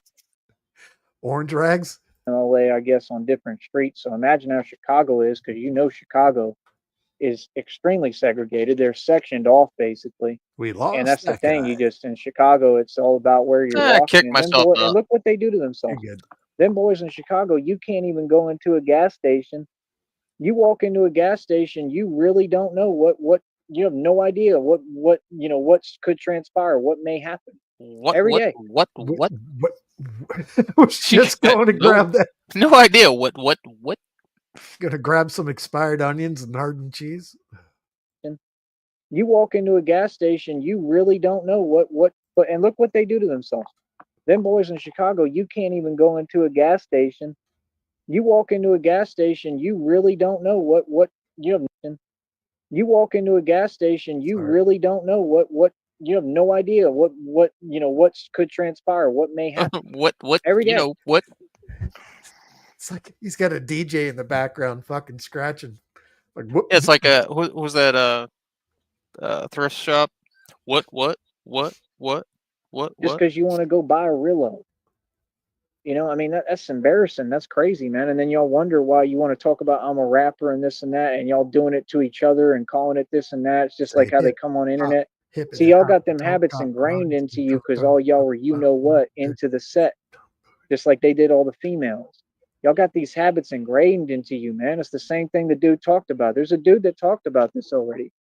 Orange rags in LA, I guess, on different streets. So imagine how Chicago is, because you know Chicago is extremely segregated. They're sectioned off basically. We lost, and that's the thing. You just in Chicago, it's all about where you're walking. Kick myself up. And look what they do to themselves. Them boys in Chicago, you can't even go into a gas station. You walk into a gas station, you really don't know what you have no idea what could transpire, what may happen. Every day. What? was just going to grab that. No idea what. Gonna grab some expired onions and hardened cheese. You walk into a gas station, you really don't know what and look what they do to themselves. Them boys in Chicago, you can't even go into a gas station. You walk into a gas station, you really don't know what you have. You walk into a gas station, you really don't know what you have no idea what could transpire, what may happen. what every day. What? It's like he's got a DJ in the background fucking scratching. Like what? It's like what was that thrift shop? What? Just because you want to go buy a Rillo. I mean, that's embarrassing. That's crazy, man. And then y'all wonder why you want to talk about I'm a rapper and this and that, and y'all doing it to each other and calling it this and that. It's just like how they come on internet. See, y'all got them habits ingrained into you because all y'all were into the set, just like they did all the females. Y'all got these habits ingrained into you, man. It's the same thing the dude talked about. There's a dude that talked about this already.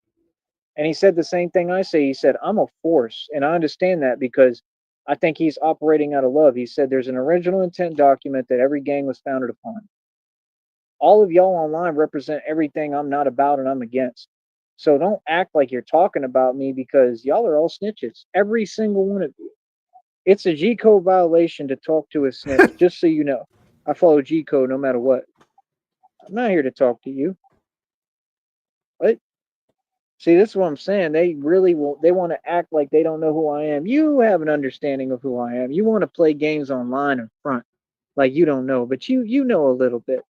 And he said the same thing I say. He said, I'm a force. And I understand that because I think he's operating out of love. He said there's an original intent document that every gang was founded upon. All of y'all online represent everything I'm not about and I'm against. So don't act like you're talking about me because y'all are all snitches. Every single one of you. It's a G code violation to talk to a snitch, just so you know. I follow G code no matter what. I'm not here to talk to you. What? See, this is what I'm saying. They really they want to act like they don't know who I am. You have an understanding of who I am. You want to play games online in front like you don't know, but you know a little bit.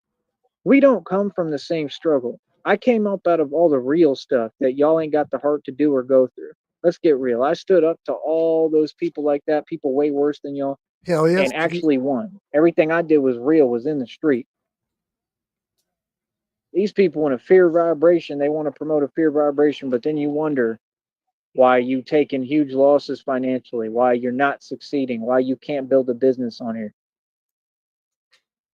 We don't come from the same struggle. I came up out of all the real stuff that y'all ain't got the heart to do or go through. Let's get real. I stood up to all those people like that, people way worse than y'all, Hell yes. and actually won. Everything I did was real, was in the street. These people in a fear vibration, they want to promote a fear vibration, but then you wonder why you taking huge losses financially, why you're not succeeding, why you can't build a business on here.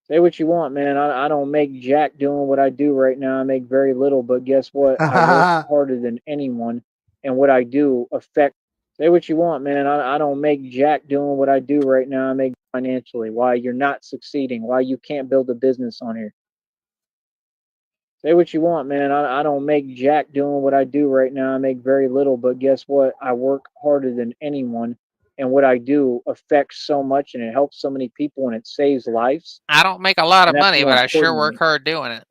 Say what you want, man. I don't make jack doing what I do right now. I make very little, but guess what? I work harder than anyone, and what I do affect. Say what you want, man. I don't make jack doing what I do right now. I make financially. Why you're not succeeding? Why you can't build a business on here? Say what you want, man. I don't make jack doing what I do right now. I make very little, but guess what? I work harder than anyone, and what I do affects so much, and it helps so many people, and it saves lives. I don't make a lot of And that's money, more but I sure important to work me. hard doing it.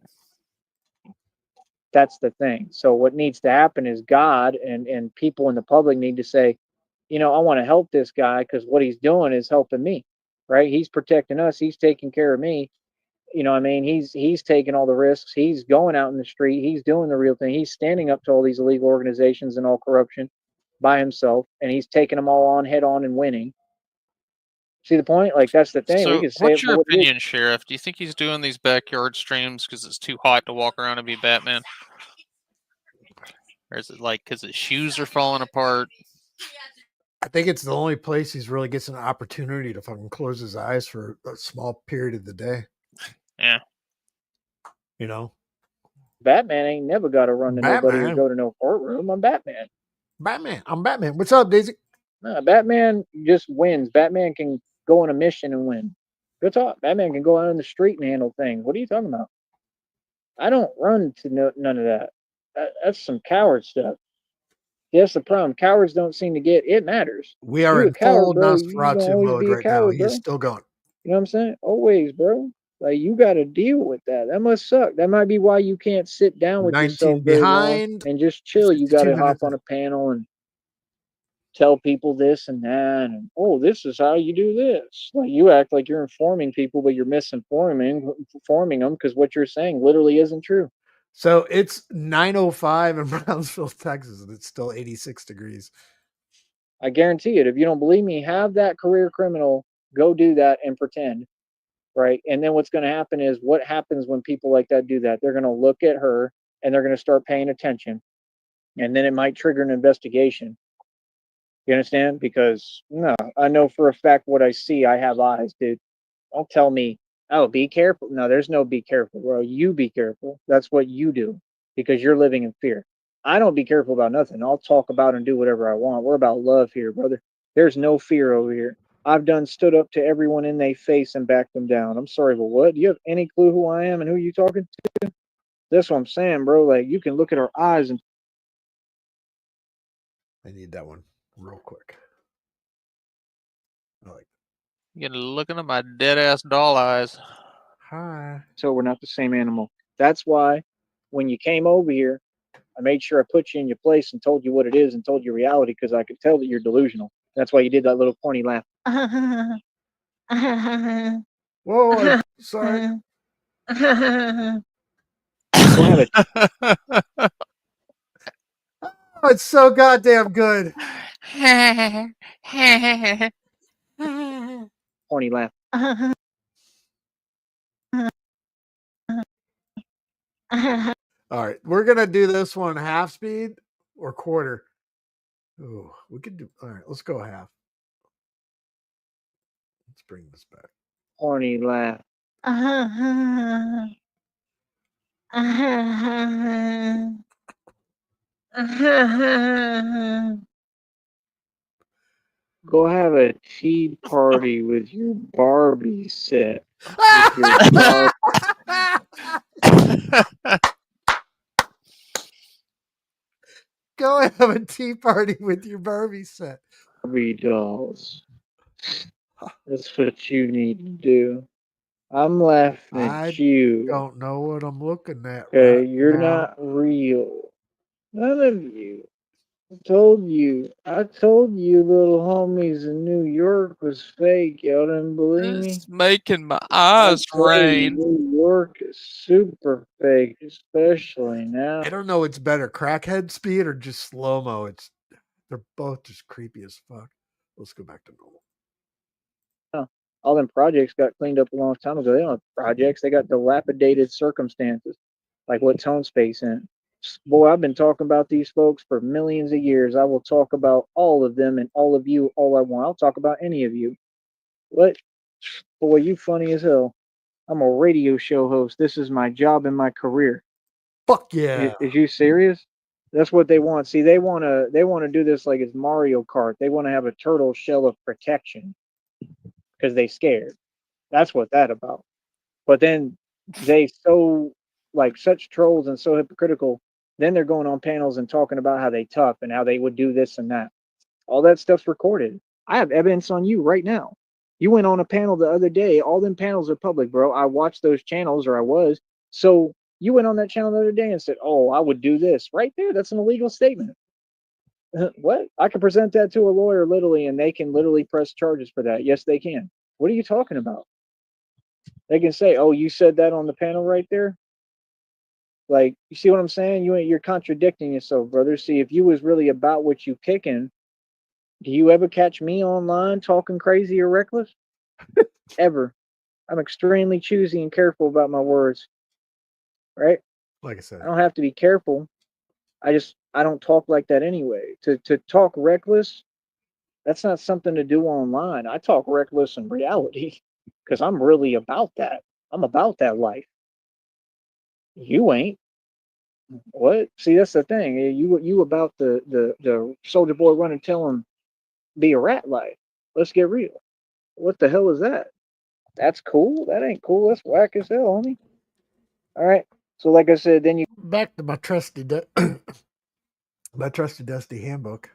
That's the thing. So what needs to happen is God and people in the public need to say, you know, I want to help this guy because what he's doing is helping me, right? He's protecting us. He's taking care of me. You know what I mean? He's taking all the risks. He's going out in the street. He's doing the real thing. He's standing up to all these illegal organizations and all corruption by himself, and he's taking them all on head on and winning. See the point? Like, that's the thing. We So, can say what's it for your what it is. opinion, Sheriff? Do you think he's doing these backyard streams because it's too hot to walk around and be Batman? Or is it like because his shoes are falling apart? I think it's the only place he's really gets an opportunity to fucking close his eyes for a small period of the day. Yeah. You know? Batman ain't never got to run to nobody or Batman. go to no courtroom. I'm Batman. I'm Batman. What's up, Daisy? No, Batman just wins. Batman can go on a mission and win. Good talk. Batman can go out on the street and handle things. What are you talking about? I don't run to none of that. That's some coward stuff. That's the problem. Cowards don't seem to get it. Matters. We are You a in coward, full bro. You gonna Nosferatu always mode be a right now. coward, He bro. is still going. You know what I'm saying? Always, bro. Like, you got to deal with that. That must suck. That might be why you can't sit down with 19 yourself very long behind. and just chill. You got 52 to hop minutes. on a panel and tell people this and that, and oh, this is how you do this. Like, you act like you're informing people, but you're misinforming them because what you're saying literally isn't true. So it's 9:05 in Brownsville, Texas, and it's still 86 degrees. I guarantee it. If you don't believe me, have that career criminal go do that and pretend, right? And then what's going to happen is, what happens when people like that do that? They're going to look at her and they're going to start paying attention, and then it might trigger an investigation. You understand? Because no, I know for a fact what I see. I have eyes, dude. Don't tell me, oh, be careful. No, there's no be careful, bro. You be careful. That's what you do because you're living in fear. I don't be careful about nothing. I'll talk about and do whatever I want. We're about love here, brother. There's no fear over here. I've done stood up to everyone in their face and backed them down. I'm sorry, but what? Do you have any clue who I am and who you talking to? That's what I'm saying, bro. Like, you can look at our eyes and I need that one real quick. I like You're looking at my dead ass doll eyes. Hi. so we're not the same animal. That's why when you came over here, I made sure I put you in your place and told you what it is and told you reality because I could tell that you're delusional. That's why you did that little corny laugh. Whoa, sorry. Go have a Oh, it's so goddamn good. corny laugh. All right, we're gonna do this one half speed or quarter. Ooh, we could do. All right, let's go half. Let's bring this back. Corny laugh. Go have a tea party with your Barbie set. With your Barbie. have a tea party with your Barbie set. Barbie dolls. That's what you need to do. I'm laughing at I you. don't know what I'm looking at Okay, right you're now. not real. None of you. I told you little homies in New York was fake. Y'all didn't believe me? It's making my I eyes told you rain. New York is super fake, especially now. I don't know what's better, crackhead speed or just slow mo. They're both just creepy as fuck. Let's go back to normal. All them projects got cleaned up a long time ago. They don't have projects. They got dilapidated circumstances, like what Tone Space in. Boy, I've been talking about these folks for millions of years. I will talk about all of them and all of you all I want. I'll talk about any of you. What? Boy, you funny as hell. I'm a radio show host. This is my job and my career. Fuck yeah. Is you serious? That's what they want. See, they wanna do this like it's Mario Kart. They want to have a turtle shell of protection because they scared. That's what that about. But then they so like such trolls and so hypocritical. Then they're going on panels and talking about how they tough and how they would do this and that. All that stuff's recorded. I have evidence on you right now. You went on a panel the other day. All them panels are public, bro. I watched those channels, or I was. So you went on that channel the other day and said, "Oh, I would do this." Right there, that's an illegal statement. What? I can present that to a lawyer literally, and they can literally press charges for that. Yes, they can. What are you talking about? They can say, "Oh, you said that on the panel right there." Like, you see what I'm saying? You're contradicting yourself, brother. See, if you was really about what you kicking, do you ever catch me online talking crazy or reckless? Ever? I'm extremely choosy and careful about my words, right? Like I said, I don't have to be careful. I don't talk like that anyway. To talk reckless, that's not something to do online. I talk reckless in reality because I'm really about that. I'm about that life. You ain't. What? See, that's the thing. You about the soldier boy run and tell him be a rat life. Let's get real. What the hell is that? That's cool. That ain't cool. That's whack as hell, homie. All right. So like I said, then you back to my trusty my trusty dusty handbook.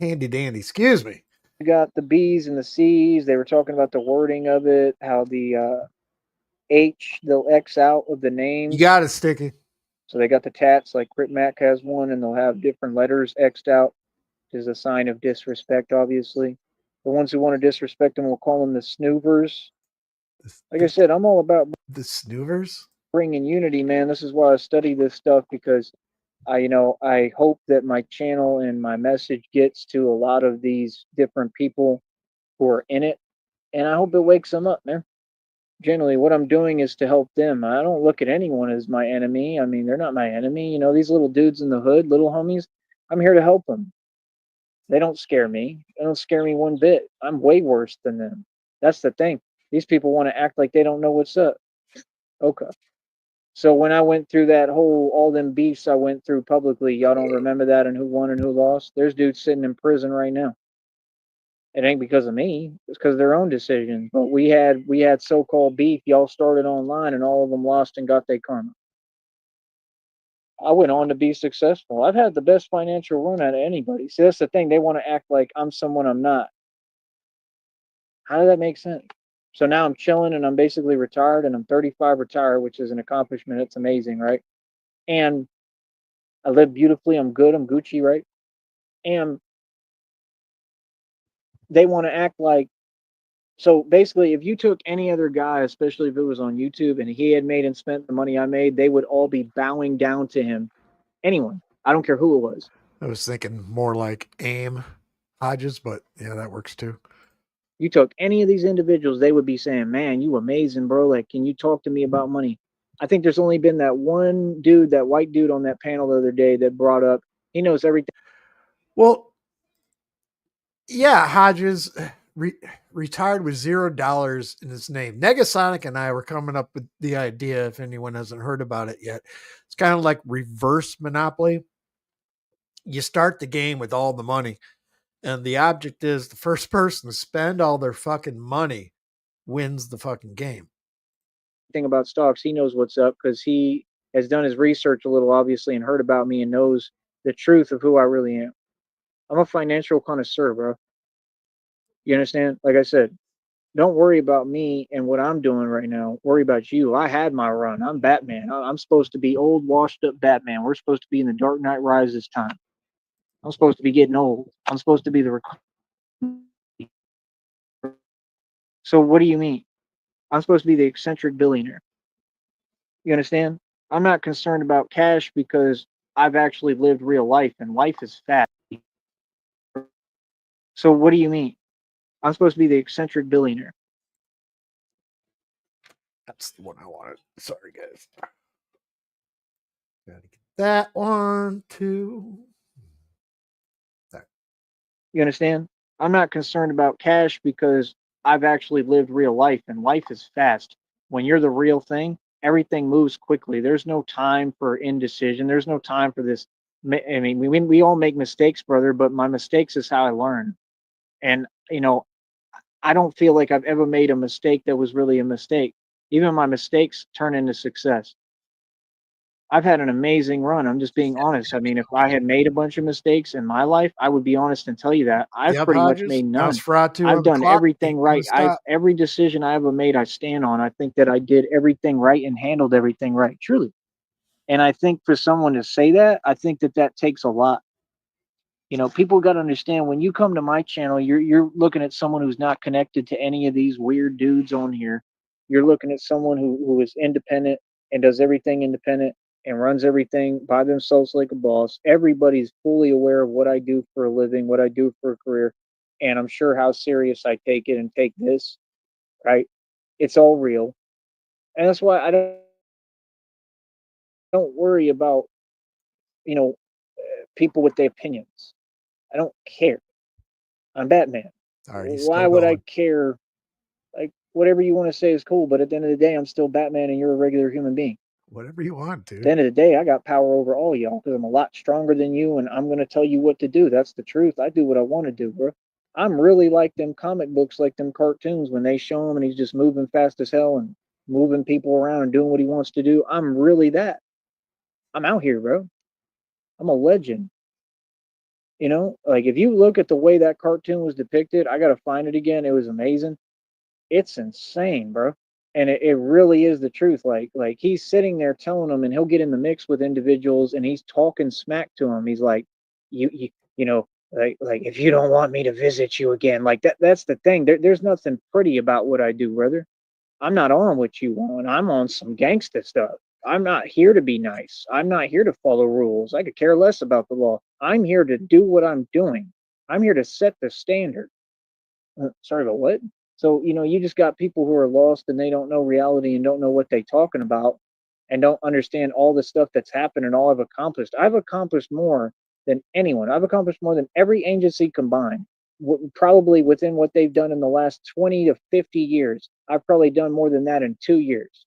Handy dandy. Excuse me. got the B's and the C's. They were talking about the wording of it, how the H they'll X out of the names. You got it, Sticky. So they got the tats, like Crit Mac has one, and they'll have different letters X'd out, which is a sign of disrespect, obviously. The ones who want to disrespect them will call them the snoovers. Like I said, I'm all about the snoovers. bringing unity, man. This is why I study this stuff, because I hope that my channel and my message gets to a lot of these different people who are in it, and I hope it wakes them up, man. Generally, what I'm doing is to help them. I don't look at anyone as my enemy. I mean, they're not my enemy. These little dudes in the hood, little homies, I'm here to help them. They don't scare me. They don't scare me one bit. I'm way worse than them. That's the thing. These people want to act like they don't know what's up. Okay. So when I went through that whole, all them beefs I went through publicly, y'all don't remember that and who won and who lost? There's dudes sitting in prison right now. It ain't because of me. It's because of their own decision. But we had so-called beef. Y'all started online, and all of them lost and got their karma. I went on to be successful. I've had the best financial run out of anybody. See, that's the thing. They want to act like I'm someone I'm not. How does that make sense? So now I'm chilling, and I'm basically retired, and I'm 35 retired, which is an accomplishment. It's amazing, right? And I live beautifully. I'm good. I'm Gucci, right? And they want to act like, so basically, if you took any other guy, especially if it was on YouTube, and he had made and spent the money I made, they would all be bowing down to him. Anyone. I don't care who it was. I was thinking more like AIM Hodges, but yeah, that works too. You took any of these individuals, they would be saying, "Man, you amazing, bro. Like, can you talk to me about money?" I think there's only been that one dude, that white dude on that panel the other day that brought up, he knows everything. Well, yeah, Hodges retired with $0 in his name. Negasonic and I were coming up with the idea, if anyone hasn't heard about it yet. It's kind of like reverse Monopoly. You start the game with all the money, and the object is the first person to spend all their fucking money wins the fucking game. Thing about stocks, he knows what's up because he has done his research a little, obviously, and heard about me and knows the truth of who I really am. I'm a financial connoisseur, bro. You understand? Like I said, don't worry about me and what I'm doing right now. Worry about you. I had my run. I'm Batman. I'm supposed to be old, washed up Batman. We're supposed to be in the Dark Knight Rises time. I'm supposed to be getting old. I'm supposed to be the. So what do you mean? I'm supposed to be the eccentric billionaire. You understand? I'm not concerned about cash because I've actually lived real life and life is fast. So what do you mean? I'm supposed to be the eccentric billionaire. That's the one I wanted. Sorry, guys. Gotta get that one too. There. You understand? I'm not concerned about cash because I've actually lived real life and life is fast. When you're the real thing, everything moves quickly. There's no time for indecision. There's no time for this. I mean, we all make mistakes, brother, but my mistakes is how I learn. And, I don't feel like I've ever made a mistake that was really a mistake. Even my mistakes turn into success. I've had an amazing run. I'm just being honest. I mean, if I had made a bunch of mistakes in my life, I would be honest and tell you that. I've Yep, pretty much Hodges. made Now none. it's Fratu I've on the done clock. everything Ain't right. gonna stop. Every decision I ever made, I stand on. I think that I did everything right and handled everything right, truly. And I think for someone to say that, I think that that takes a lot. People got to understand when you come to my channel, you're looking at someone who's not connected to any of these weird dudes on here. You're looking at someone who is independent and does everything independent and runs everything by themselves like a boss. Everybody's fully aware of what I do for a living, what I do for a career, and I'm sure how serious I take it and take this, right? It's all real. And that's why I don't worry about, you know, people with their opinions. I don't care. I'm Batman. All right, he's Why still would I going. care? Like, whatever you want to say is cool, but at the end of the day, I'm still Batman and you're a regular human being. Whatever you want, At the dude. end of the day, I got power over all y'all because I'm a lot stronger than you and I'm going to tell you what to do. That's the truth. I do what I want to do, bro. I'm really like them comic books, like them cartoons when they show him and he's just moving fast as hell and moving people around and doing what he wants to do. I'm really that. I'm out here, bro. I'm a legend. Like if you look at the way that cartoon was depicted, I got to find it again. It was amazing. It's insane, bro. And it really is the truth. Like he's sitting there telling them, and he'll get in the mix with individuals, and he's talking smack to them. He's like, you know, like if you don't want me to visit you again, like that's the thing. There's nothing pretty about what I do, brother. I'm not on what you want. I'm on some gangsta stuff. I'm not here to be nice. I'm not here to follow rules. I could care less about the law. I'm here to do what I'm doing. I'm here to set the standard. Sorry about what? So, you just got people who are lost and they don't know reality and don't know what they're talking about and don't understand all the stuff that's happened and all I've accomplished. I've accomplished more than anyone. I've accomplished more than every agency combined. Probably within what they've done in the last 20 to 50 years. I've probably done more than that in 2 years.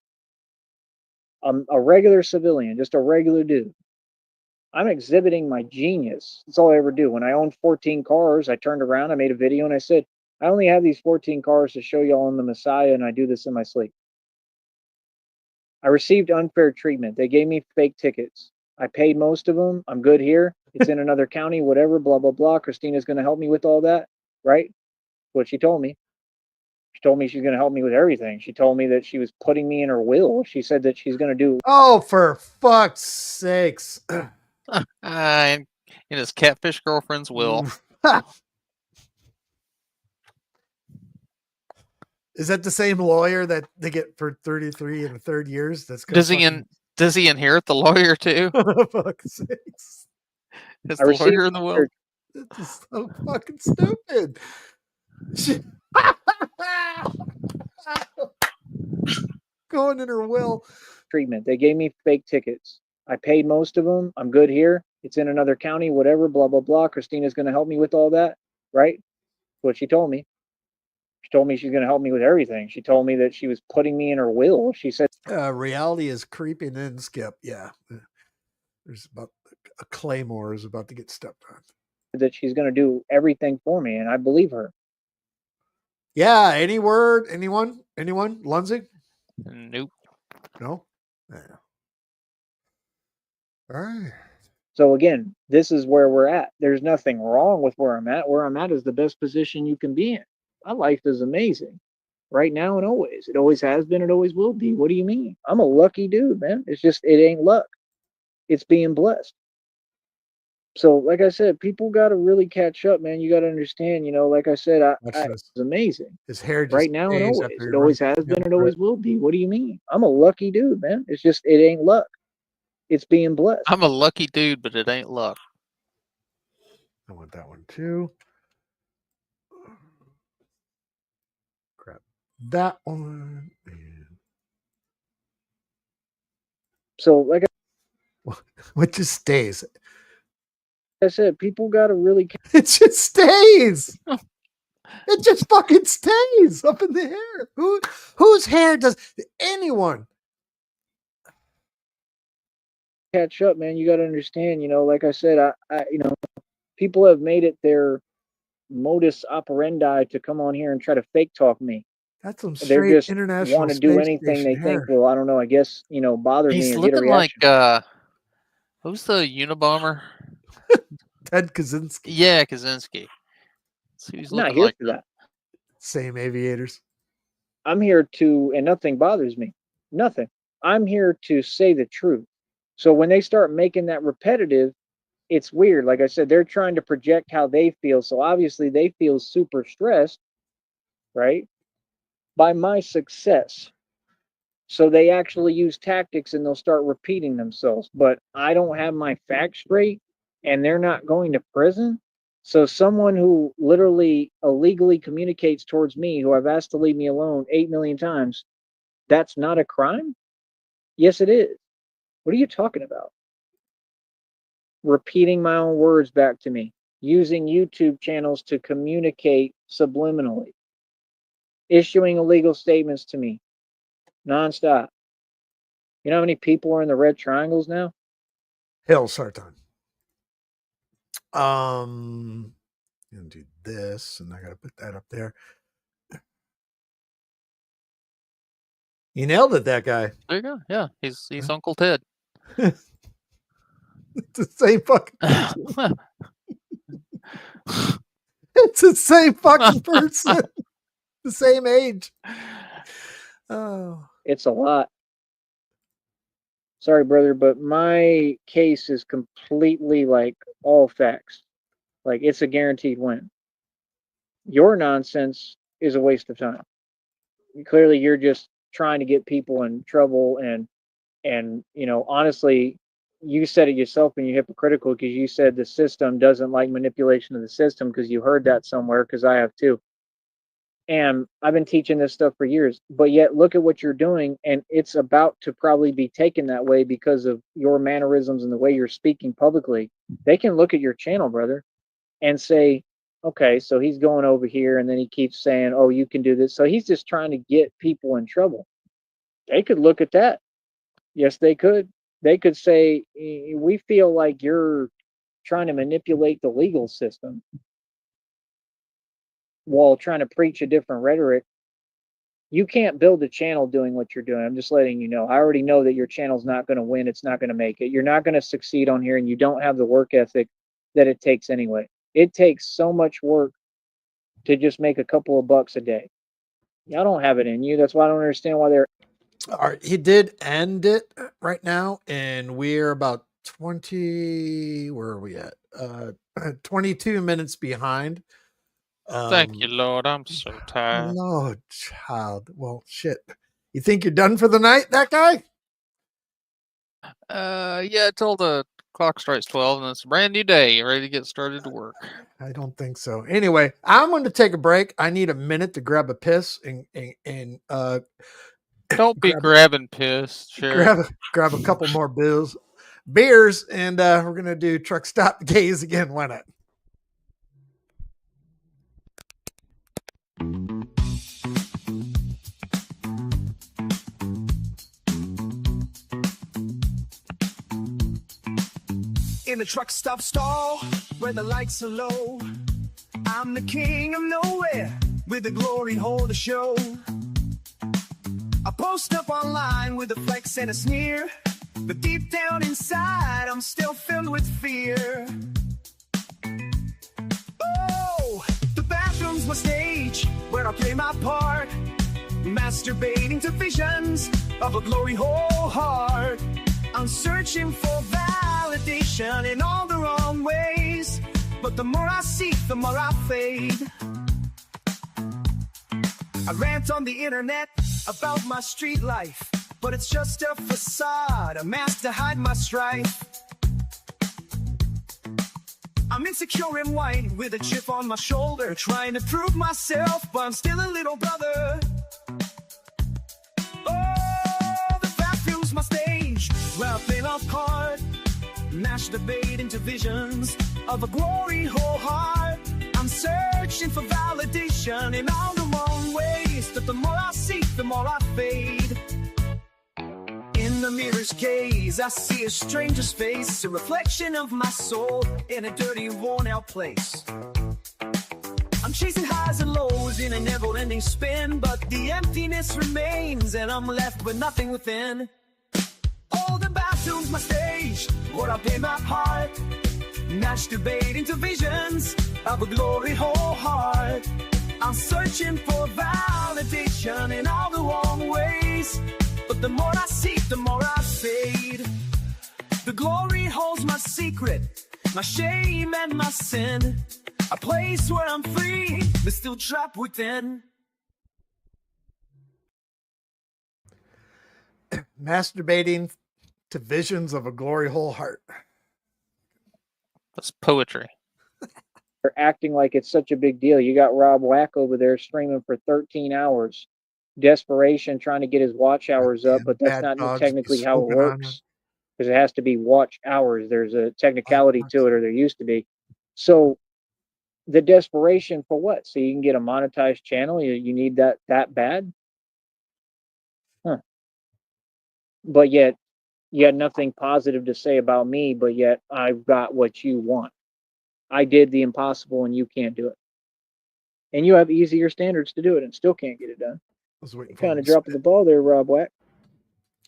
I'm a regular civilian, just a regular dude. I'm exhibiting my genius. That's all I ever do. When I owned 14 cars, I turned around, I made a video, and I said, I only have these 14 cars to show y'all I'm the Messiah, and I do this in my sleep. I received unfair treatment. They gave me fake tickets. I paid most of them. I'm good here. It's in another county, whatever, blah, blah, blah. Christina's going to help me with all that, right? What she told me. She told me she's going to help me with everything. She told me that she was putting me in her will. She said that she's going to do. Oh, for fuck's sakes. In his catfish girlfriend's will. Is that the same lawyer that they get for 33 and a third years? That's Does he inherit the lawyer too? fuck's sakes. Is I the received lawyer in the will? This is so fucking stupid. Going in her will. Treatment. They gave me fake tickets. I paid most of them. I'm good here. It's in another county, whatever, blah, blah, blah. Christina's going to help me with all that, right? What she told me. She told me she's going to help me with everything. She told me that she was putting me in her will. She said, Reality is creeping in, Skip. Yeah. There's about a claymore is about to get stepped on. that she's going to do everything for me, and I believe her. Yeah. Any word? Anyone? Lunzi? Nope. No? Yeah. All right. So again, this is where we're at. There's nothing wrong with where I'm at. Where I'm at is the best position you can be in. My life is amazing right now and always. It always has been. It always will be. What do you mean? I'm a lucky dude, man. It's just, it ain't luck. It's being blessed. So like I said, people got to really catch up, man. You got to understand, like I said, it's amazing. His hair just right now and stays always. after he It always runs has been. together It always it. will be. What do you mean? I'm a lucky dude, man. It's just, it ain't luck. It's being blessed. I'm a lucky dude, but it ain't luck. I want that one too. Crap. That one. So like What just stays? I said, people got to really. It just stays. It just fucking stays up in the hair. Whose hair does anyone catch up, man? You got to understand, like I said, I people have made it their modus operandi to come on here and try to fake talk me. That's some They're straight just international want to do space anything station they hair. think will, I don't know, I guess, bother me He's or get a looking like reaction. who's the Unabomber? Ted Kaczynski. Yeah, Kaczynski. So he's I'm not looking here like for that. Same aviators. I'm here to, and nothing bothers me. Nothing. I'm here to say the truth. So when they start making that repetitive, it's weird. Like I said, they're trying to project how they feel. So obviously they feel super stressed, right, by my success. So they actually use tactics and they'll start repeating themselves. But I don't have my facts straight and they're not going to prison. So someone who literally illegally communicates towards me, who I've asked to leave me alone 8 million times, that's not a crime? Yes, it is. What are you talking about? Repeating my own words back to me, using YouTube channels to communicate subliminally, issuing illegal statements to me nonstop. You know how many people are in the red triangles now? Hell, Sartan. I'm gonna do this, and I gotta put that up there. You nailed it, that guy. There you go. Yeah, he's Uncle Ted. It's the same fucking person. It's the same fucking person. The same age. Oh. It's a lot. Sorry, brother, but my case is completely like all facts. Like it's a guaranteed win. Your nonsense is a waste of time. Clearly, you're just trying to get people in trouble, and honestly, you said it yourself and you're hypocritical because you said the system doesn't like manipulation of the system because you heard that somewhere, because I have too. And I've been teaching this stuff for years, but yet look at what you're doing, and it's about to probably be taken that way because of your mannerisms and the way you're speaking publicly. They can look at your channel, brother, and say, okay, so he's going over here, and then he keeps saying, oh, you can do this. So he's just trying to get people in trouble. They could look at that. Yes, they could. They could say, we feel like you're trying to manipulate the legal system while trying to preach a different rhetoric. You can't build a channel doing what you're doing. I'm just letting you know. I already know that your channel's not going to win. It's not going to make it. You're not going to succeed on here, and you don't have the work ethic that it takes anyway. It takes so much work to just make a couple of bucks a day. Y'all don't have it in you. That's why I don't understand why they're. All right, he did end it right now, and we're about 20. Where are we at? 22 minutes behind. Thank you, Lord. I'm so tired. No, child. Well, shit. You think you're done for the night, that guy? Yeah, till the clock strikes 12, and it's a brand new day. You ready to get started to work? I don't think so. Anyway, I'm going to take a break. I need a minute to grab a piss and don't be grabbing piss. Sheriff. grab a couple more beers, and we're going to do truck stop gaze again. Why not? In a truck stop stall where the lights are low, I'm the king of nowhere with the glory hole to show. I post up online with a flex and a sneer, But deep down inside, I'm still filled with fear. Oh, the bathroom's my stage where I play my part, masturbating to visions of a glory hole heart. I'm searching for validation in all the wrong ways, but the more I seek, the more I fade. I rant on the internet about my street life, but it's just a facade, a mask to hide my strife. I'm insecure and white with a chip on my shoulder, trying to prove myself, but I'm still a little brother. Oh, the bathroom's my stage where I play my part, masturbate into visions of a glory hole heart. I'm searching for validation in all the wrong ways, but the more I seek, the more I fade. In the mirror's gaze, I see a stranger's face, a reflection of my soul in a dirty, worn-out place. I'm chasing highs and lows in a never-ending spin, but the emptiness remains, and I'm left with nothing within. Oh, the bathroom's my stage, where I play my part, masturbating to visions of a glory hole heart. I'm searching for validation in all the wrong ways, but the more I seek, the more I fade. The glory holds my secret, my shame and my sin, a place where I'm free, but still trapped within. Masturbating to visions of a glory hole heart. That's poetry. They're acting like it's such a big deal. You got Rob Wack over there streaming for 13 hours. Desperation, trying to get his watch hours up, but that's not technically how it works, because it has to be watch hours. There's a technicality to it, or there used to be. So the desperation for what? So you can get a monetized channel? You need that bad? Huh. But yet you had nothing positive to say about me, but yet I've got what you want. I did the impossible and you can't do it. And you have easier standards to do it and still can't get it done. Kind of dropping the ball there, Rob Wack.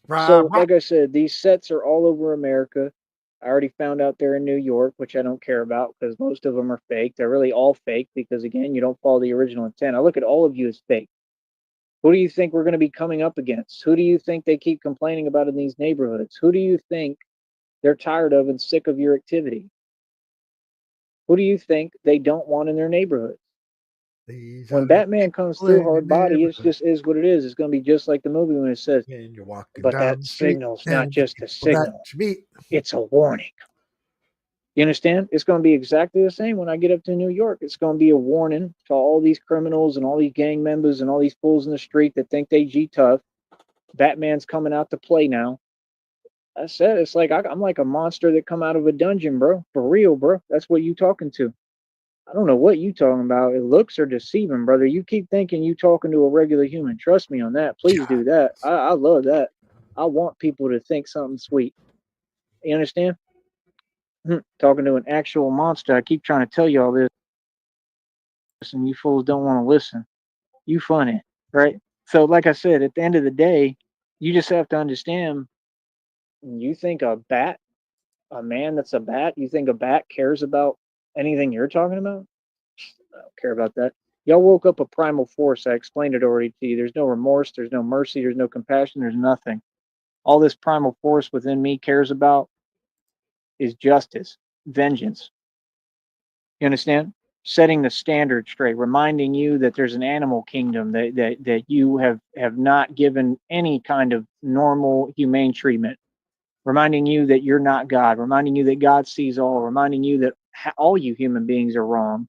So, like I said, these sets are all over America. I already found out they're in New York, which I don't care about because most of them are fake. They're really all fake because, again, you don't follow the original intent. I look at all of you as fake. Who do you think we're going to be coming up against? Who do you think they keep complaining about in these neighborhoods? Who do you think they're tired of and sick of your activity? Who do you think they don't want in their neighborhoods? When Batman comes through hard body, it just is what it is. It's going to be just like the movie when it says, but that signal's not just a signal. It's a warning. You understand? It's going to be exactly the same when I get up to New York. It's going to be a warning to all these criminals and all these gang members and all these fools in the street that think they G-tough. Batman's coming out to play now. I said, it's like I'm like a monster that come out of a dungeon, bro. For real, bro. That's what you talking to. I don't know what you talking about. It looks are deceiving, brother. You keep thinking you talking to a regular human. Trust me on that. Please do that. I love that. I want people to think something sweet. You understand? Talking to an actual monster. I keep trying to tell you all this, and you fools don't want to listen. You funny, right? So, like I said, at the end of the day, you just have to understand. You think a bat, a man that's a bat, you think a bat cares about anything you're talking about? I don't care about that. Y'all woke up a primal force. I explained it already to you. There's no remorse. There's no mercy. There's no compassion. There's nothing. All this primal force within me cares about is justice, vengeance. You understand? Setting the standard straight, reminding you that there's an animal kingdom that you have not given any kind of normal, humane treatment. Reminding you that you're not God, reminding you that God sees all, reminding you that all you human beings are wrong.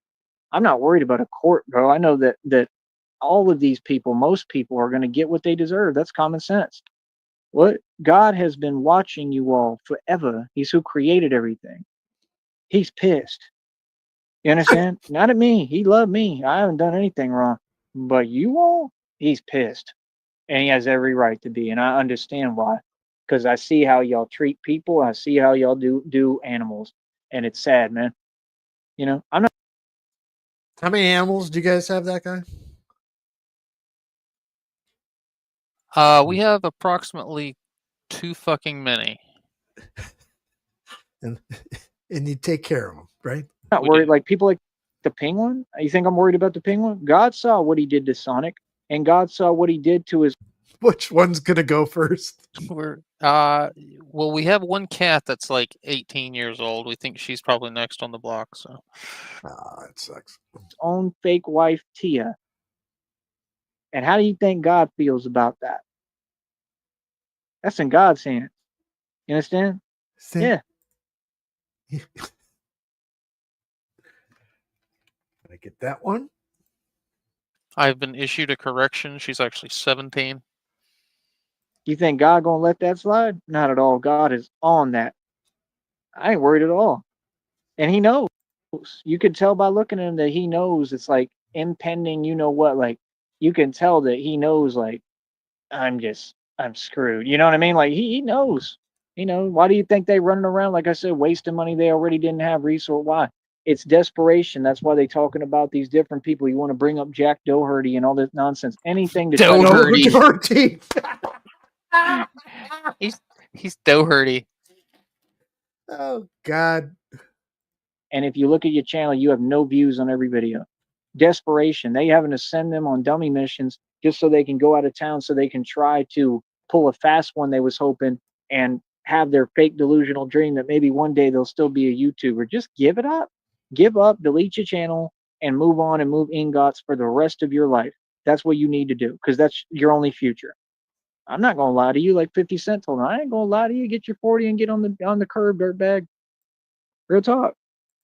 I'm not worried about a court, bro. I know that all of these people, most people are going to get what they deserve. That's common sense. What? God has been watching you all forever. He's who created everything. He's pissed. You understand? Not at me. He loved me. I haven't done anything wrong. But you all, he's pissed. And he has every right to be. And I understand why. Because I see how y'all treat people. I see how y'all do animals. And it's sad, man. You know, I'm not. How many animals do you guys have, that guy? We have approximately too fucking many. and you take care of them, right? Not worried. Like people like the penguin. You think I'm worried about the penguin? God saw what he did to Sonic, and God saw what he did to his. Which one's gonna go first? Well, we have one cat that's like 18 years old. We think she's probably next on the block. So, It sucks. Own fake wife Tia. And how do you think God feels about that? That's in God's hands. You understand? Yeah. Did I get that one? I've been issued a correction. She's actually 17. You think God gonna let that slide? Not at all. God is on that. I ain't worried at all. And he knows. You could tell by looking at him that he knows it's like impending, you know what, like you can tell that he knows like I'm screwed. You know what I mean? Like he knows. You know, why do you think they running around, like I said, wasting money they already didn't have resource? Why? It's desperation. That's why they talking about these different people. You want to bring up Jack Doherty and all this nonsense. Anything to Doherty. He's Doherty. Oh God. And if you look at your channel, you have no views on every video. Desperation. They having to send them on dummy missions just so they can go out of town so they can try to pull a fast one they was hoping and have their fake delusional dream that maybe one day they'll still be a YouTuber. Just give it up. Give up, delete your channel, and move on and move ingots for the rest of your life. That's what you need to do because that's your only future. I'm not gonna lie to you, like 50 Cent told me. I ain't gonna lie to you. Get your 40 and get on the curb, dirtbag. Real talk.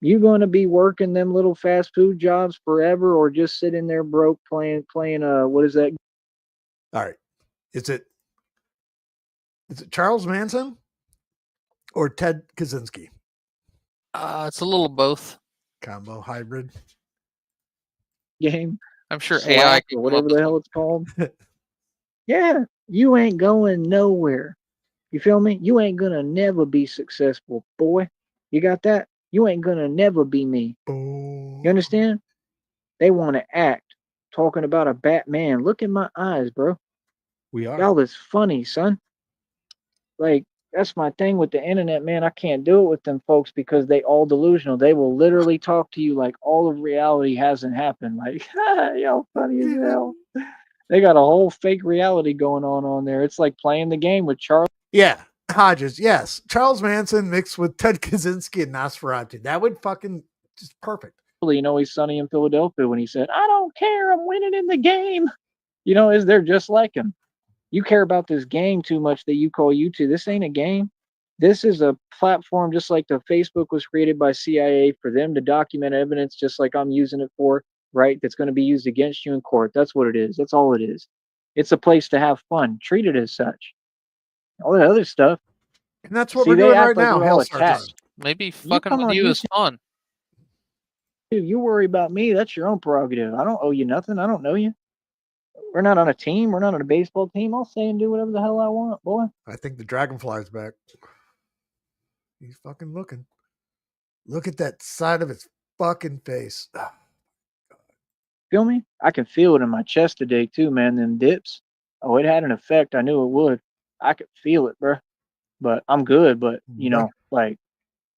You going to be working them little fast food jobs forever, or just sitting there broke playing what is that? All right, is it Charles Manson or Ted Kaczynski? It's a little both. Combo hybrid game. I'm sure Slack AI or whatever the hell one. it's called. Yeah, you ain't going nowhere. You feel me? You ain't gonna never be successful, boy. You got that? You ain't gonna never be me. Oh. You understand? They want to act. Talking about a Batman. Look in my eyes, bro. We are. Y'all is funny, son. Like, that's my thing with the internet, man. I can't do it with them folks because they all delusional. They will literally talk to you like all of reality hasn't happened. Like, y'all funny as hell. They got a whole fake reality going on there. It's like playing the game with Charles. Yeah, Hodges. Yes, Charles Manson mixed with Ted Kaczynski and Nosferatu. That would fucking just perfect. You know, he's Sonny in Philadelphia when he said, "I don't care. I'm winning in the game." You know, they're just like him. You care about this game too much that you call YouTube. This ain't a game. This is a platform just like the Facebook was created by CIA for them to document evidence, just like I'm using it for, right? That's going to be used against you in court. That's what it is. That's all it is. It's a place to have fun. Treat it as such. All that other stuff. And that's what we're doing right now. Maybe fucking with you is fun. Dude, you worry about me. That's your own prerogative. I don't owe you nothing. I don't know you. We're not on a team. We're not on a baseball team. I'll say and do whatever the hell I want, boy. I think the dragonfly's back. He's fucking looking. Look at that side of his fucking face. Oh, feel me? I can feel it in my chest today too, man. Them dips. Oh, it had an effect. I knew it would. I could feel it, bro. But I'm good. But you know, like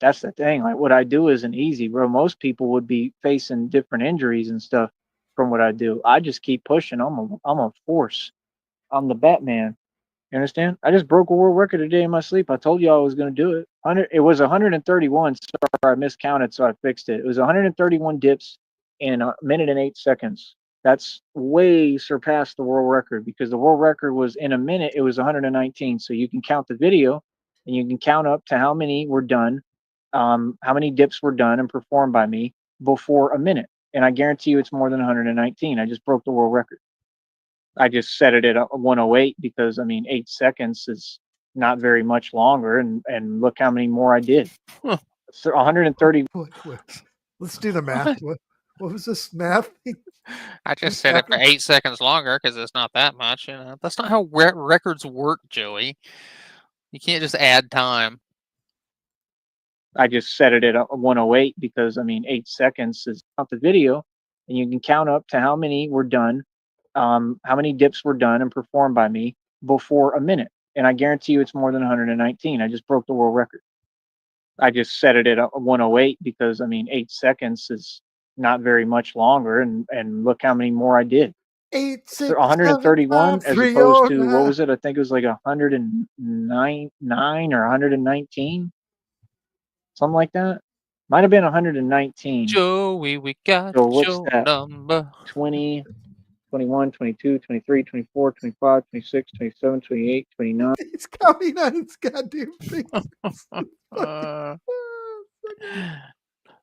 that's the thing. Like what I do isn't easy, bro. Most people would be facing different injuries and stuff from what I do. I just keep pushing. I'm a force. I'm the Batman. You understand? I just broke a world record today in my sleep. I told you I was going to do it. It was 131. Sorry, I miscounted, so I fixed it. It was 131 dips in a minute and 8 seconds. That's way surpassed the world record because the world record was in a minute. It was 119. So you can count the video and you can count up to how many were done, how many dips were done and performed by me before a minute. And I guarantee you it's more than 119. I just broke the world record. I just set it at 108 because, I mean, 8 seconds is not very much longer. And look how many more I did. Huh. So 130. Let's do the math. What was this math? I just said it for 8 seconds longer because it's not that much. You know, that's not how records work, Joey. You can't just add time. I just set it at 108 because, I mean, 8 seconds is not the video. And you can count up to how many were done, how many dips were done and performed by me before a minute. and I guarantee you it's more than 119. I just broke the world record. I just set it at 108 because, I mean, 8 seconds is not very much longer, and look how many more I did. 8, 6, 131 7, 5, as opposed to, what was it? I think it was like 109 or 119, something like that. Might have been 119. Joey, we got So what's your that? number. 20, 21, 22, 23, 24, 25, 26, 27, 28, 29. He's counting on his goddamn fingers.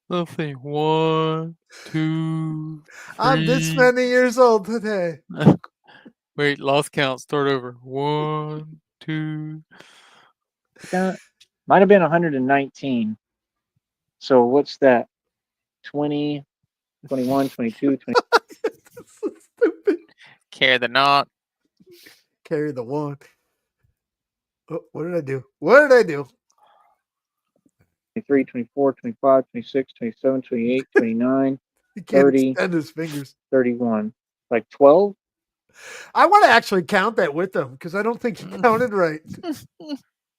Let's see. 1, 2, 3. I'm this many years old today. Wait, lost count. Start over. 1, 2. That might have been 119. So what's that? 20, 21, 22, 20. This is stupid. Carry the knot. Carry the one. Oh, what did I do? What did I do? 23, 24, 25, 26, 27, 28, 29, He can't 30. extend his fingers. 31. Like 12? I want to actually count that with him because I don't think he counted right.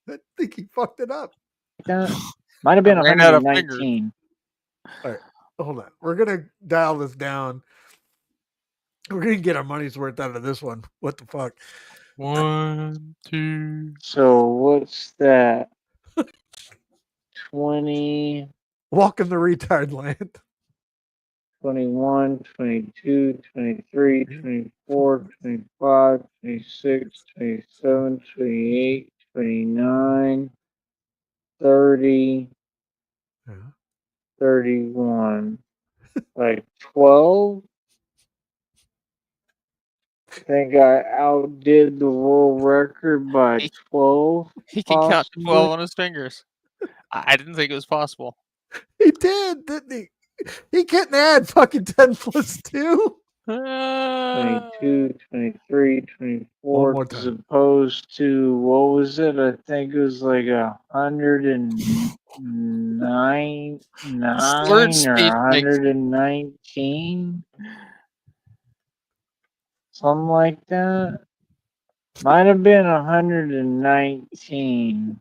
I think he fucked it up. That might have been I ran out of 119. All right, hold on. We're gonna dial this down. We're gonna get our money's worth out of this one. What the fuck? 1, 2. So what's that? 20, Welcome to retard land. 21, 22, 23, 24, 25, 26, 27, 28, 29, 30, Yeah. 31. Like 12? I think I outdid the world record by 12. He can count to 12 Possibly. on his fingers. I didn't think it was possible. He did, didn't he? He couldn't add fucking 10 plus 2. 22, 23, 24, One more as time. opposed to, what was it? I think it was like 109 Slurred or speech makes 119. Something like that. Might have been 119.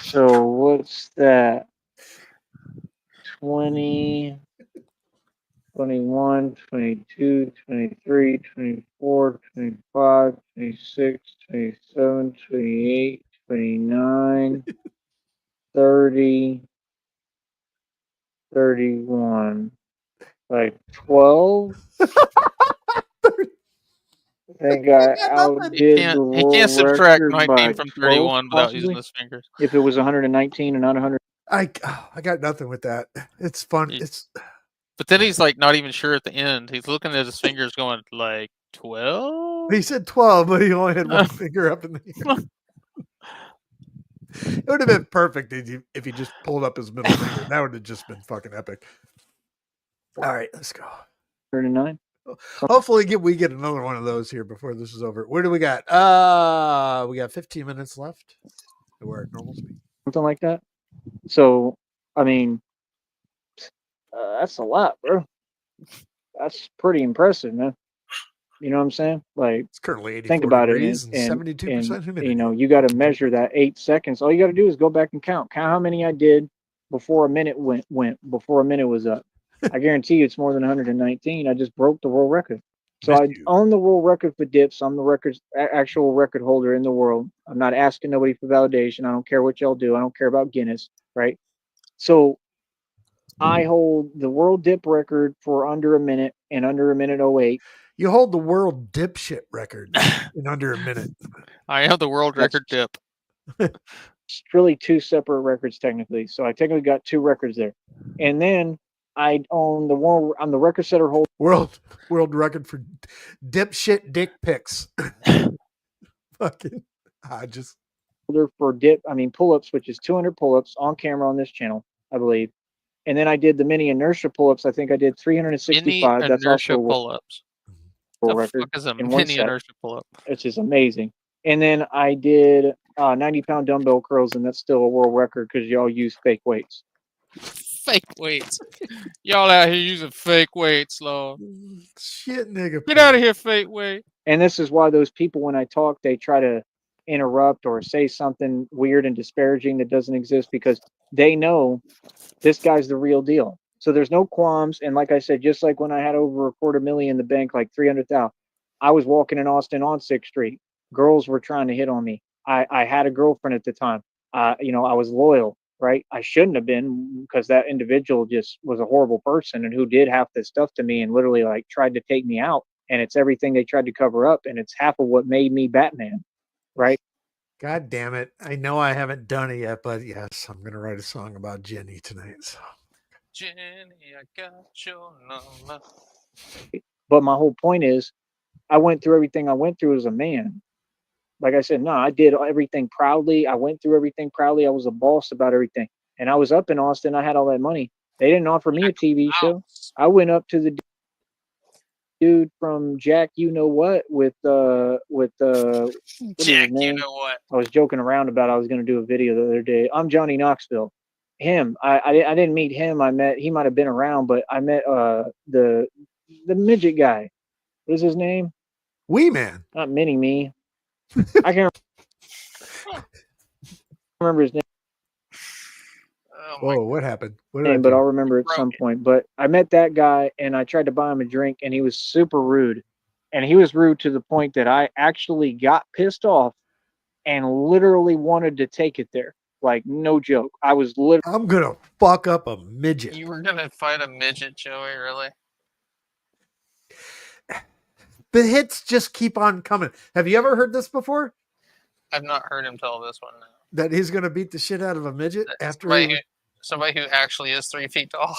So what's that? 20, 21, 22, 23, 24, 25, 26, 27, 28, 29, 30, 31. Like 12? I think I outdid the he world can't subtract record 19 by from 12, 31 without possibly, using his fingers. if it was 119 and not 100. I got nothing with that. It's fun. Ye- It's But then he's like not even sure at the end. He's looking at his fingers going like 12? he said 12, but he only had one finger up in the air. It would have been perfect if he just pulled up his middle finger. That would have just been fucking epic. All right, let's go. 39. Hopefully we get another one of those here before this is over. Where do we got? We got 15 minutes left. We're at normal speed. Something like that. So, I mean, that's a lot, bro. That's pretty impressive, man. You know what I'm saying? Like, It's currently 84 think about it, degrees and, and and, 72% and humidity. you know, you got to measure that 8 seconds. All you got to do is go back and count how many I did before a minute before a minute was up. I guarantee you it's more than 119. I just broke the world record. So Missed I you. own the world record for dips. I'm the actual record holder in the world. I'm not asking nobody for validation. I don't care what y'all do. I don't care about Guinness, right? So I hold the world dip record for under a minute and under a minute 08. You hold the world dipshit record in under a minute. I have the world record dip. It's really two separate records technically. So I technically got two records there. And then I own the world. I'm the record setter holder. World record for dipshit dick pics. Fucking, I just For pull-ups, which is 200 pull-ups on camera on this channel, I believe. And then I did the mini inertia pull-ups. I think I did 365. Mini That's inertia also a world pull-ups. The record fuck is a in one mini set, inertia pull-up? which is amazing. And then I did 90-pound dumbbell curls, and that's still a world record because y'all use fake weights. Fake weights. Y'all out here using fake weights, Lord. shit, nigga. Get out of here, fake weight. And this is why those people, when I talk, they try to interrupt or say something weird and disparaging that doesn't exist, because they know this guy's the real deal. So there's no qualms. And like I said, just like when I had over $250,000 in the bank, like 300,000, I was walking in Austin on 6th Street. Girls were trying to hit on me. I had a girlfriend at the time. You know, I was loyal, right? I shouldn't have been, because that individual just was a horrible person and who did half this stuff to me and literally like tried to take me out. And it's everything they tried to cover up. And it's half of what made me Batman, right? God damn it. I know I haven't done it yet, but yes, I'm going to write a song about Jenny tonight. So. Jenny, I got your number. But my whole point is, I went through everything I went through as a man. Like I said, no, I did everything proudly. I went through everything proudly. I was a boss about everything. And I was up in Austin. I had all that money. They didn't offer me a TV show. I went up to the dude from Jack You Know What with what is his Jack, you name? know what? I was joking around about I was going to do a video the other day. I'm Johnny Knoxville. Him, I didn't meet him. I met, he might have been around, but I met the midget guy. What is his name? Wee Man. Not Mini Me. I can't remember his name. Oh my Whoa, what happened? What did I But do? I'll remember at some point. But I met that guy and I tried to buy him a drink and he was super rude. And he was rude to the point that I actually got pissed off and literally wanted to take it there. Like, no joke. I was literally. I'm going to fuck up a midget. You were gonna fight a midget, Joey? Really? The hits just keep on coming. Have you ever heard this before? I've not heard him tell this one now. That he's going to beat the shit out of a midget after somebody who actually is 3 feet tall.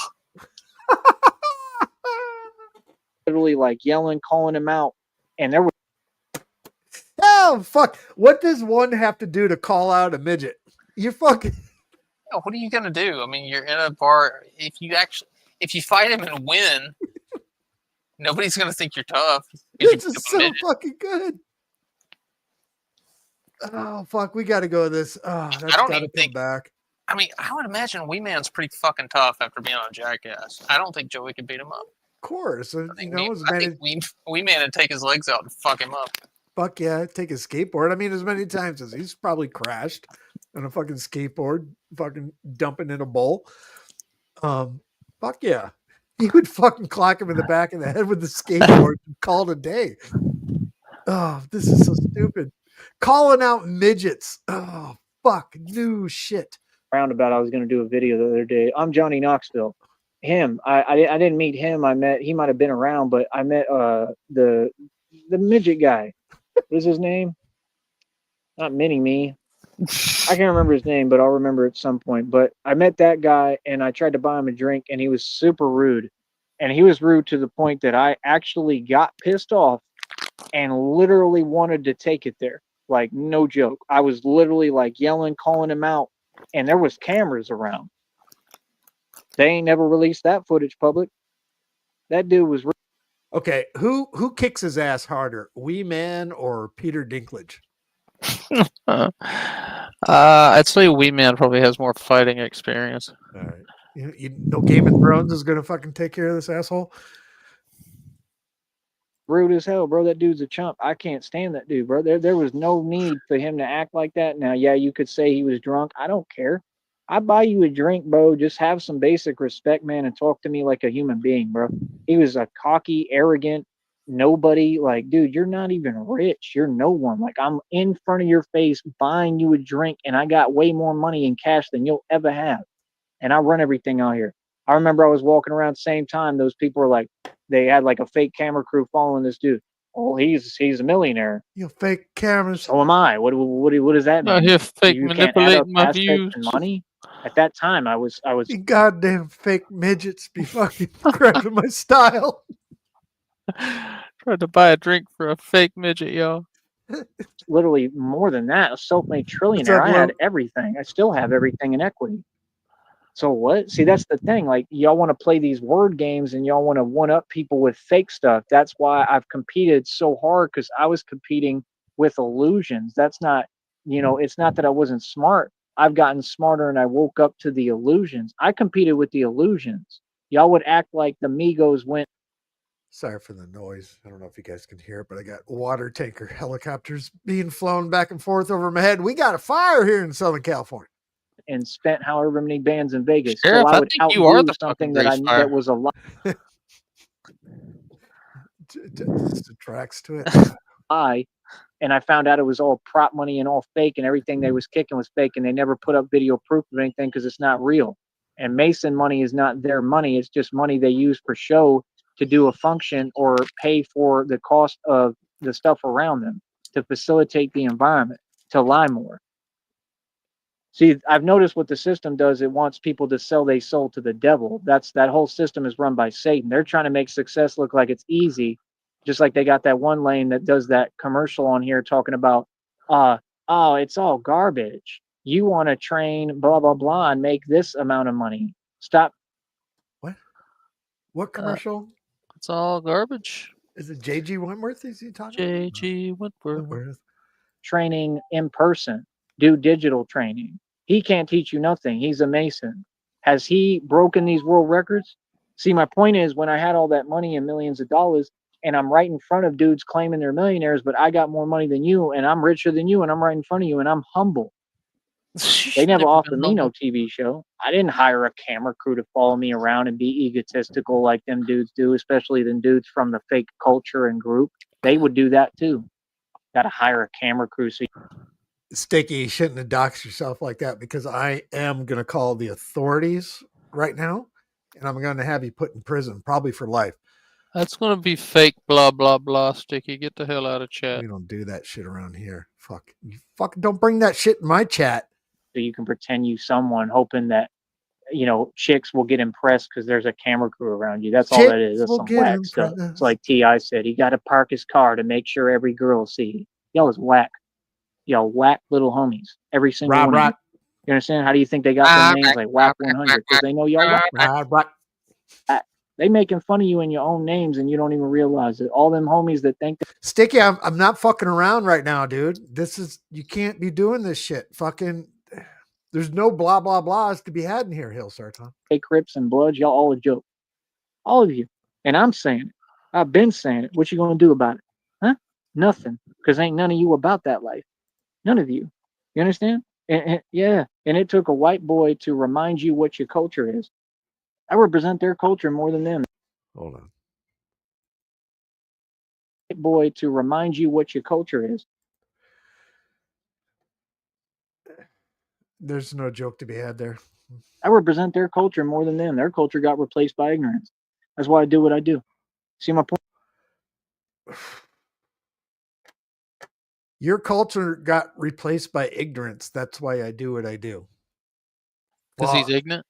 Literally like yelling, calling him out. And there was. Oh, fuck. What does one have to do to call out a midget? You're fucking. Yeah, what are you gonna do? I mean, you're in a bar. If you fight him and win, nobody's gonna think you're tough. This is so fucking good. Oh, fuck. We got to go with this. Oh, that's got to come back. I mean, I would imagine Wee Man's pretty fucking tough after being on Jackass. I don't think Joey could beat him up. Of course. I think Wee Man would take his legs out and fuck him up. Fuck yeah, take a skateboard. I mean, as many times as he's probably crashed on a fucking skateboard, fucking dumping in a bowl. Fuck yeah. He would fucking clock him in the back of the head with the skateboard and call it a day. Oh, this is so stupid. Calling out midgets. Oh, fuck. New shit. Roundabout, I was going to do a video the other day. I'm Johnny Knoxville. Him, I didn't meet him. I met, he might have been around, but I met the midget guy. What is his name? Not Mini Me. I can't remember his name, but I'll remember at some point. But I met that guy and I tried to buy him a drink and he was super rude. And he was rude to the point that I actually got pissed off and literally wanted to take it there. Like, no joke. I was literally like yelling, calling him out, and there was cameras around. They ain't never released that footage public. That dude was. Okay, who kicks his ass harder, Wee Man or Peter Dinklage? I'd say Wee Man probably has more fighting experience. All right. You know Game of Thrones is going to fucking take care of this asshole? Rude as hell, bro. That dude's a chump. I can't stand that dude, bro. There was no need for him to act like that. Now, yeah, you could say he was drunk. I don't care. I buy you a drink, bro. Just have some basic respect, man, and talk to me like a human being, bro. He was a cocky, arrogant, nobody. Like, dude, you're not even rich. You're no one. Like, I'm in front of your face buying you a drink, and I got way more money in cash than you'll ever have. And I run everything out here. I remember I was walking around at the same time. Those people were like, they had like a fake camera crew following this dude. Oh, he's a millionaire. You fake cameras. So am I. What does that mean? You're fake manipulating my views. And money. At that time, I was. You goddamn fake midgets be fucking grabbing my style. Tried to buy a drink for a fake midget, yo. Literally more than that. A self-made trillionaire. I had everything. I still have everything in equity. So what? See, that's the thing. Like, y'all want to play these word games and y'all want to one-up people with fake stuff. That's why I've competed so hard, because I was competing with illusions. That's not, it's not that I wasn't smart. I've gotten smarter and I woke up to the illusions. I competed with the illusions. Y'all would act like the Migos went. Sorry for the noise. I don't know if you guys can hear it, but I got water tanker helicopters being flown back and forth over my head. We got a fire here in Southern California. And spent however many bands in Vegas. Sheriff, So I I would think you are outdo the something fucking that grease fire. that was a lie. Just attracts to it. And I found out it was all prop money and all fake, and everything they was kicking was fake, and they never put up video proof of anything because it's not real. And Mason money is not their money. It's just money they use for show to do a function or pay for the cost of the stuff around them to facilitate the environment, to lie more. See, I've noticed what the system does. It wants people to sell their soul to the devil. That whole system is run by Satan. They're trying to make success look like it's easy, just like they got that one lane that does that commercial on here talking about, oh, it's all garbage. You want to train blah, blah, blah, and make this amount of money. Stop. What commercial? It's all garbage. Is it J.G. Wentworth? Is he talking? J.G. Wentworth. Training in person. Do digital training. He can't teach you nothing. He's a Mason. Has he broken these world records? See, my point is, when I had all that money and millions of dollars, and I'm right in front of dudes claiming they're millionaires, but I got more money than you, and I'm richer than you, and I'm right in front of you, and I'm humble. They never offered me no TV show. I didn't hire a camera crew to follow me around and be egotistical like them dudes do, especially them dudes from the fake culture and group. They would do that too. Got to hire a camera crew. So Sticky, you shouldn't have doxed yourself like that, because I am going to call the authorities right now, and I'm going to have you put in prison, probably for life. That's going to be fake blah, blah, blah, Sticky. Get the hell out of chat. We don't do that shit around here. Fuck. You fucking don't bring that shit in my chat. So you can pretend you someone, hoping that, chicks will get impressed because there's a camera crew around you. That's all that is. That's some whack stuff. It's like T.I. said, he got to park his car to make sure every girl see. Y'all is whack. Y'all whack little homies. Every single one. Rock. You understand? How do you think they got their names like Whack 100? Because they know y'all whack. They making fun of you in your own names, and you don't even realize it. All them homies that think Sticky, I'm not fucking around right now, dude. You can't be doing this shit. Fucking, there's no blah, blah, blahs to be had in here, Hill Sarton. Hey, Crips and Bloods, y'all all a joke. All of you. And I'm saying it. I've been saying it. What you gonna do about it? Huh? Nothing. Because ain't none of you about that life. None of you. You understand? And it took a white boy to remind you what your culture is. I represent their culture more than them. Hold on. White boy to remind you what your culture is. There's no joke to be had there. I represent their culture more than them. Their culture got replaced by ignorance. That's why I do what I do. See my point? Your culture got replaced by ignorance. That's why I do what I do. Because he's ignorant?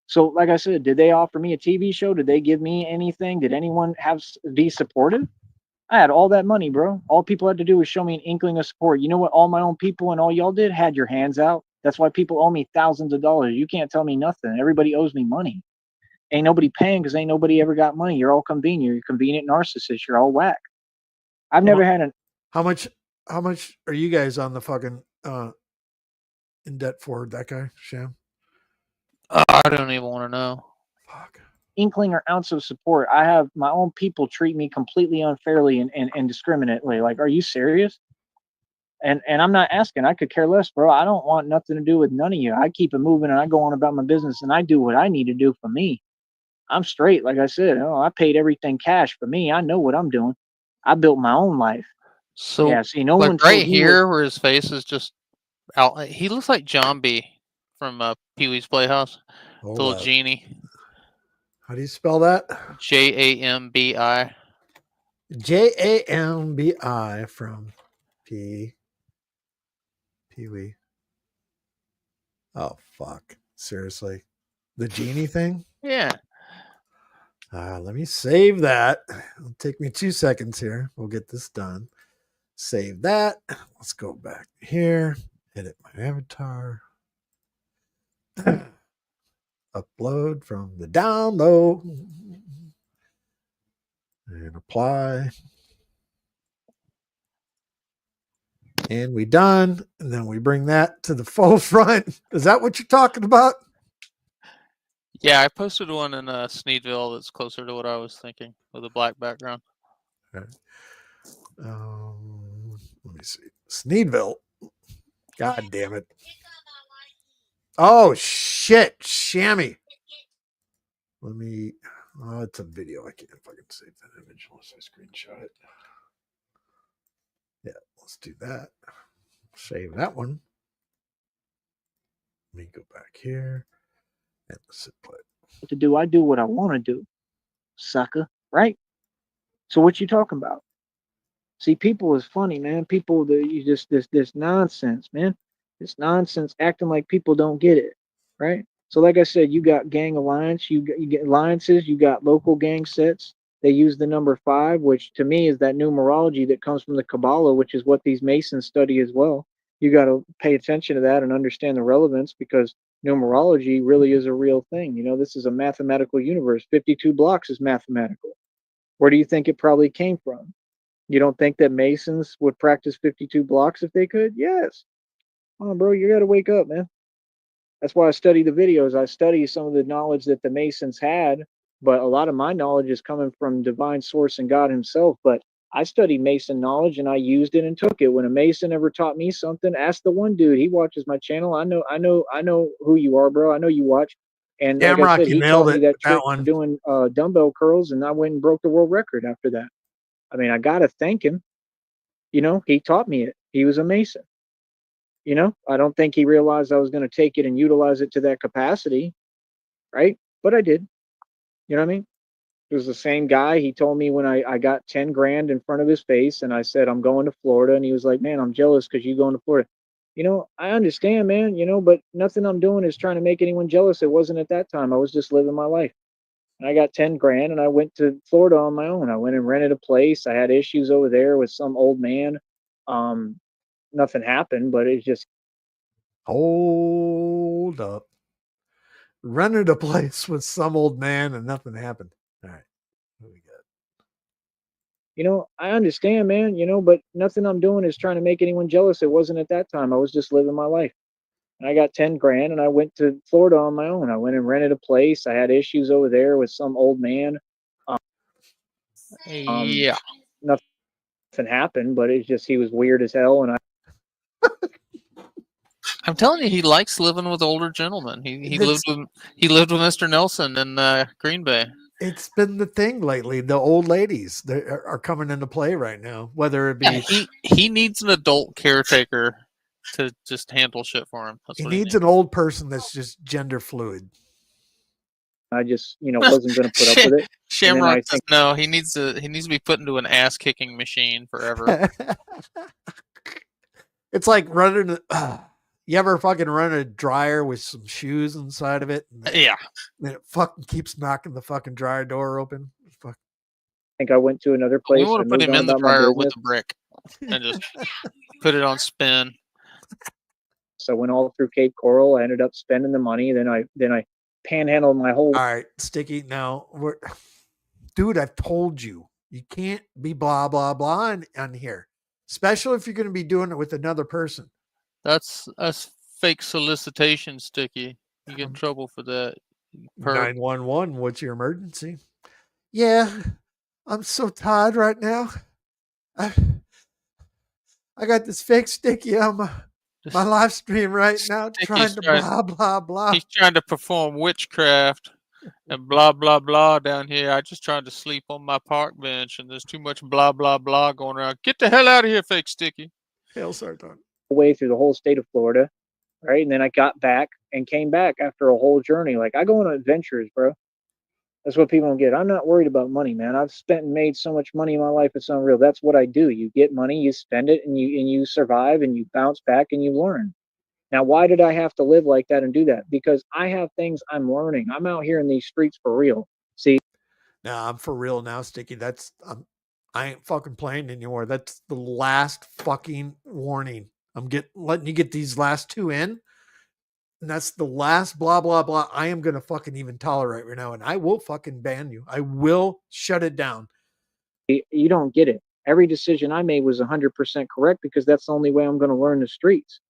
So, like I said, did they offer me a TV show? Did they give me anything? Did anyone be supportive? I had all that money, bro. All people had to do was show me an inkling of support. You know what all my own people and all y'all did? Had your hands out. That's why people owe me thousands of dollars. You can't tell me nothing. Everybody owes me money. Ain't nobody paying because ain't nobody ever got money. You're all convenient. You're convenient narcissists. You're all whack. I've never had an... How much are you guys on the fucking in debt for that guy, Sham? I don't even want to know. Fuck. Inkling or ounce of support. I have my own people treat me completely unfairly and discriminately. Like, are you serious? And I'm not asking. I could care less, bro. I don't want nothing to do with none of you. I keep it moving and I go on about my business and I do what I need to do for me. I'm straight. Like I said, I paid everything cash for me. I know what I'm doing. I built my own life. So, yeah, see, no like one right here where his face is just out. He looks like John B. from Pee-wee's Playhouse. Little genie. How do you spell that? Jambi. Jambi from Pee-wee. Oh, fuck. Seriously. The genie thing? Yeah. Let me save that. It'll take me 2 seconds here. We'll get this done. Save that. Let's go back here. Edit my avatar. Upload from the download. And apply. And we done. And then we bring that to the full front. Is that what you're talking about? Yeah, I posted one in Sneedville that's closer to what I was thinking with a black background. Okay. Let me see. Sneedville. God damn it. Oh shit, Shammy. Let me. Oh, it's a video. I can't fucking save that image unless I screenshot it. Yeah, let's do that. Save that one. Let me go back here and sit play. To do, I do what I want to do, sucker. Right? So what you talking about? See, people is funny, man. People, you just this nonsense, man. This nonsense, acting like people don't get it, right? So, like I said, you got gang alliance, you get alliances, you got local gang sets. They use the number 5, which to me is that numerology that comes from the Kabbalah, which is what these Masons study as well. You got to pay attention to that and understand the relevance because numerology really is a real thing. You know, this is a mathematical universe. 52 blocks is mathematical. Where do you think it probably came from? You don't think that Masons would practice 52 blocks if they could? Yes. Oh, bro, you got to wake up, man. That's why I study the videos. I study some of the knowledge that the Masons had, but a lot of my knowledge is coming from divine source and God himself. But I studied Mason knowledge and I used it and took it. When a Mason ever taught me something, ask the one dude. He watches my channel. I know who you are, bro. I know you watch. And like I Shamrock, said, you he nailed taught it me that with that trick one. of doing dumbbell curls, and I went and broke the world record after that. I mean, I gotta thank him. You know, he taught me it. He was a Mason. You know, I don't think he realized I was going to take it and utilize it to that capacity, right? But I did. You know what I mean? It was the same guy. He told me when I got 10 grand in front of his face and I said, I'm going to Florida. And he was like, man, I'm jealous because you going to Florida. You know, I understand, man, you know, but nothing I'm doing is trying to make anyone jealous. It wasn't at that time. I was just living my life. And I got 10 grand and I went to Florida on my own. I went and rented a place. I had issues over there with some old man. Um, Nothing happened, but it's just Hold up. Rented a place with some old man and nothing happened. All right. What we got? you know, I understand, man, you know, but nothing I'm doing is trying to make anyone jealous. It wasn't at that time. I was just living my life. And I got 10 grand and I went to Florida on my own. I went and rented a place. I had issues over there with some old man. Yeah. Nothing happened, but it's just he was weird as hell. And I'm telling you, he likes living with older gentlemen. He That's- lived with Mr. Nelson in Green Bay. It's been the thing lately. The old ladies are coming into play right now, whether it be Yeah, he needs an adult caretaker to just handle shit for him. That's he what needs he an old person that's just gender fluid. I just, you know, wasn't going to put up with it. Shamrock I says no. He needs to be put into an ass kicking machine forever. It's like running. You ever fucking run a dryer with some shoes inside of it? Yeah. And it fucking keeps knocking the fucking dryer door open. Fuck. I think I went to another We place. want I to put moved him on in the about my dryer business. with a brick and just put it on spin. So I went all through Cape Coral. I ended up spending the money. Then I panhandled my whole. All right, Sticky. Now, dude, I've told you, you can't be blah, blah, blah on here, especially if you're going to be doing it with another person. That's fake solicitation, Sticky. You get in trouble for that. 911, what's your emergency? Yeah, I'm so tired right now. I got this fake Sticky on my live stream right now, trying to blah, blah, blah. He's trying to perform witchcraft and blah, blah, blah down here. I just tried to sleep on my park bench and there's too much blah, blah, blah going around. Get the hell out of here, fake Sticky. Hail Sarton. Way through the whole state of Florida, right? And then I got back and came back after a whole journey. Like I go on adventures, bro. That's what people don't get. I'm not worried about money, man. I've spent and made so much money in my life, it's unreal. That's what I do. You get money, you spend it, and you survive and you bounce back and you learn. Now, why did I have to live like that and do that? Because I have things I'm learning. I'm out here in these streets for real. See, Nah, I'm for real now, Sticky. I ain't fucking playing anymore. That's the last fucking warning. I'm letting you get these last 2 in. And that's the last blah, blah, blah. I am going to fucking even tolerate right now. And I will fucking ban you. I will shut it down. you don't get it. Every decision I made was 100% correct because that's the only way I'm going to learn the streets.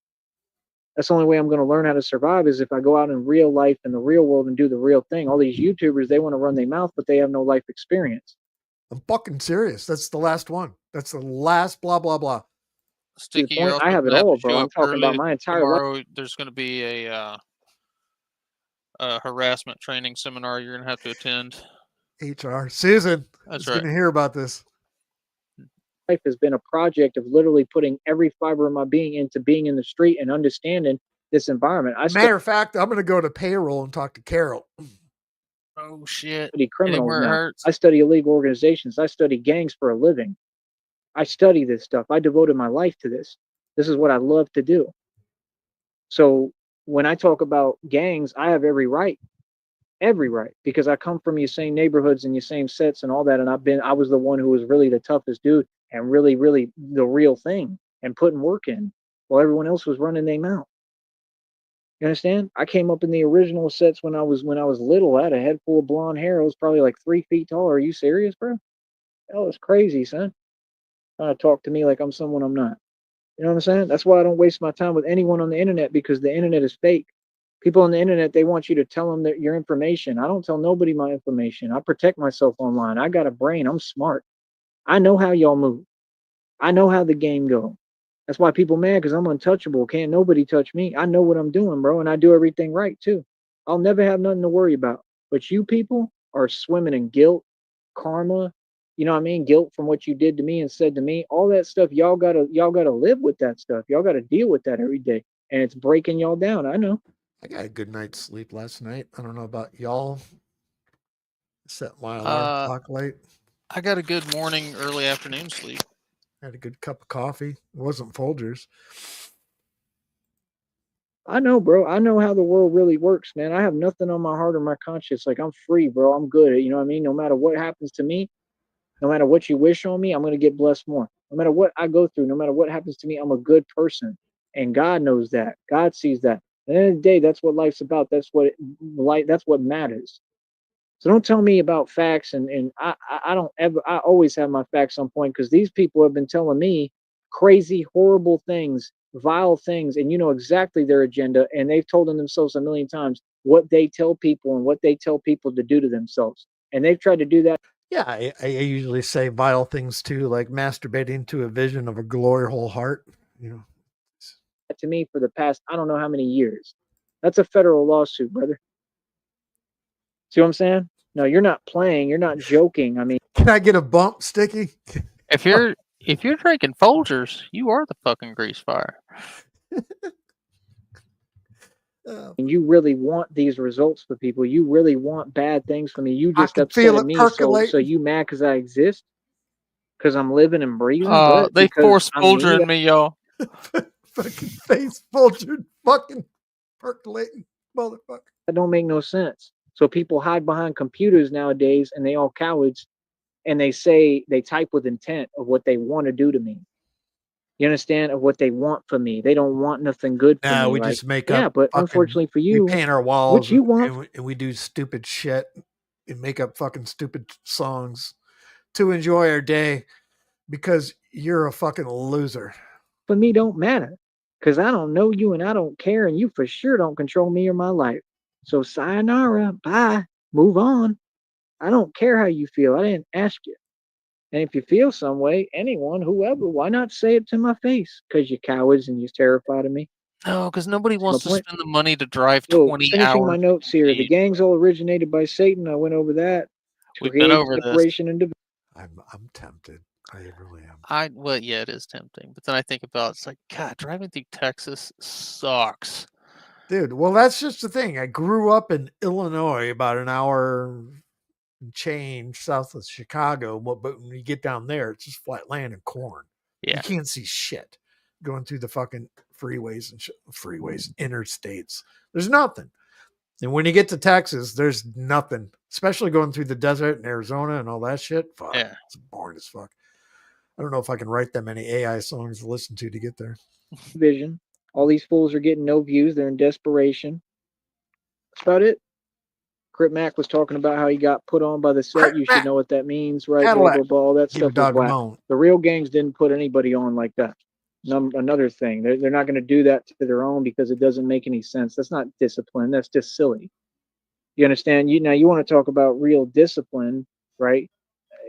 That's the only way I'm going to learn how to survive is if I go out in real life in the real world and do the real thing. All these YouTubers, they want to run their mouth, but they have no life experience. I'm fucking serious. That's the last one. That's the last blah, blah, blah. Sticky, point, you're also I have gonna it have all, to bro. show I'm up talking about early my entire life. tomorrow. There's going to be a harassment training seminar you're going to have to attend. HR. Susan That's is right. going to hear about this. Life has been a project of literally putting every fiber of my being into being in the street and understanding this environment. I Matter of fact, I'm going to go to payroll and talk to Carol. Oh shit! study Hit him criminals where it now. hurts. I study illegal organizations. I study gangs for a living. I study this stuff. I devoted my life to this. This is what I love to do. So when I talk about gangs, I have every right, because I come from your same neighborhoods and your same sets and all that. And I was the one who was really the toughest dude and really, really the real thing and putting work in while everyone else was running their mouth. You understand? I came up in the original sets when I was little. I had a head full of blonde hair. I was probably like 3 feet tall. Are you serious, bro? That was crazy, son. Trying to talk to me like I'm someone I'm not. You know what I'm saying? That's why I don't waste my time with anyone on the internet, because the internet is fake. People on the internet, they want you to tell them that your information. I don't tell nobody my information. I protect myself online. I got a brain. I'm smart. I know how y'all move. I know how the game go. That's why people mad, because I'm untouchable. Can't nobody touch me. I know what I'm doing, bro, and I do everything right too. I'll never have nothing to worry about. But you people are swimming in guilt, karma, you know what I mean? Guilt from what you did to me and said to me. All that stuff, y'all gotta live with that stuff. Y'all gotta deal with that every day. And it's breaking y'all down. I know. I got a good night's sleep last night. I don't know about y'all. Set my alarm clock late. I got a good morning, early afternoon sleep. Had a good cup of coffee. It wasn't Folgers. I know, bro. I know how the world really works, man. I have nothing on my heart or my conscience. Like, I'm free, bro. I'm good. You know what I mean? No matter what happens to me, no matter what you wish on me, I'm going to get blessed more. No matter what I go through, no matter what happens to me, I'm a good person. And God knows that. God sees that. At the end of the day, that's what life's about. That's what matters. So don't tell me about facts, and I don't ever. I always have my facts on point, because these people have been telling me crazy, horrible things, vile things, and you know exactly their agenda, and they've told them themselves a million times what they tell people and what they tell people to do to themselves, and they've tried to do that. Yeah, I usually say vile things too, like masturbating to a vision of a glory hole heart. You know, To me for the past I don't know how many years. That's a federal lawsuit, brother. See what I'm saying? No, you're not playing. You're not joking. I mean, can I get a bump, Sticky? If you're drinking Folgers, you are the fucking grease fire. and you really want these results for people. You really want bad things for me. You just feel upset it me. percolate. So you mad because I exist? Because I'm living and breathing? What? They Because force I'm Folger me? in me, y'all. Fucking face Folger, fucking percolating motherfucker. That don't make no sense. So people hide behind computers nowadays, and they all cowards, and they say they type with intent of what they want to do to me. You understand? Of what they want for me. They don't want nothing good for me. No, we like, just make yeah, up. but fucking, unfortunately for we you, paint our walls what you want and we do stupid shit and make up fucking stupid songs to enjoy our day because you're a fucking loser. for me don't matter, because I don't know you and I don't care, and you for sure don't control me or my life. So sayonara, bye, move on. I don't care how you feel. I didn't ask you. And if you feel some way, anyone, whoever, why not say it to my face? Because you're cowards and you're terrified of me. No, because nobody That's my wants to point. spend the money to drive So 20 finishing my hours. notes here. The gangs all originated by Satan. I went over that. We've been Create over this. separation and division. I'm tempted. I really am. Well, yeah, it is tempting. But then I think about it's like, God, driving through Texas sucks. Dude, well, that's just the thing. I grew up in Illinois, about an hour and change south of Chicago. But when you get down there, it's just flat land and corn. Yeah. You can't see shit going through the fucking freeways and interstates. There's nothing. And when you get to Texas, there's nothing, especially going through the desert in Arizona and all that shit. Fuck, Yeah. it's boring as fuck. I don't know if I can write that many AI songs to listen to get there. Vision. All these fools are getting no views. They're in desperation. That's about it. Crip Mac was talking about how he got put on by the set. You should know what that means, right? Blah, blah, blah. All that Give a stuff was dog a whack. moan. The real gangs didn't put anybody on like that. another thing. They're not going to do that to their own because it doesn't make any sense. That's not discipline. That's just silly. You understand? You want to talk about real discipline, right?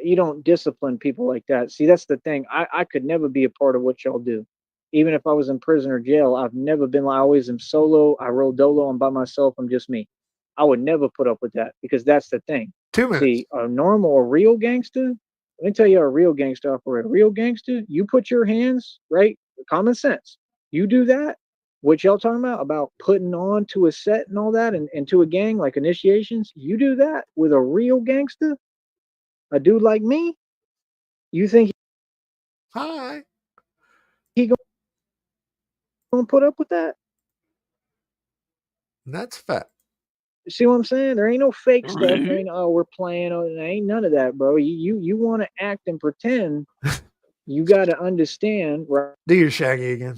You don't discipline people like that. See, that's the thing. I could never be a part of what y'all do. Even if I was in prison or jail, I've never been. I always am solo. I roll dolo. I'm by myself. I'm just me. I would never put up with that because that's the thing. 2 minutes. See, a normal or real gangster, let me tell you how a real gangster operates. A real gangster, you put your hands, right? Common sense. You do that. What y'all talking about putting on to a set and all that and to a gang, like initiations, you do that with a real gangster, a dude like me, you think Hi. he gonna put up with that? That's fat. See what I'm saying? There ain't no fake stuff. There ain't, we're playing. There ain't none of that, bro. You want to act and pretend. You got to understand, right? Do your Shaggy again.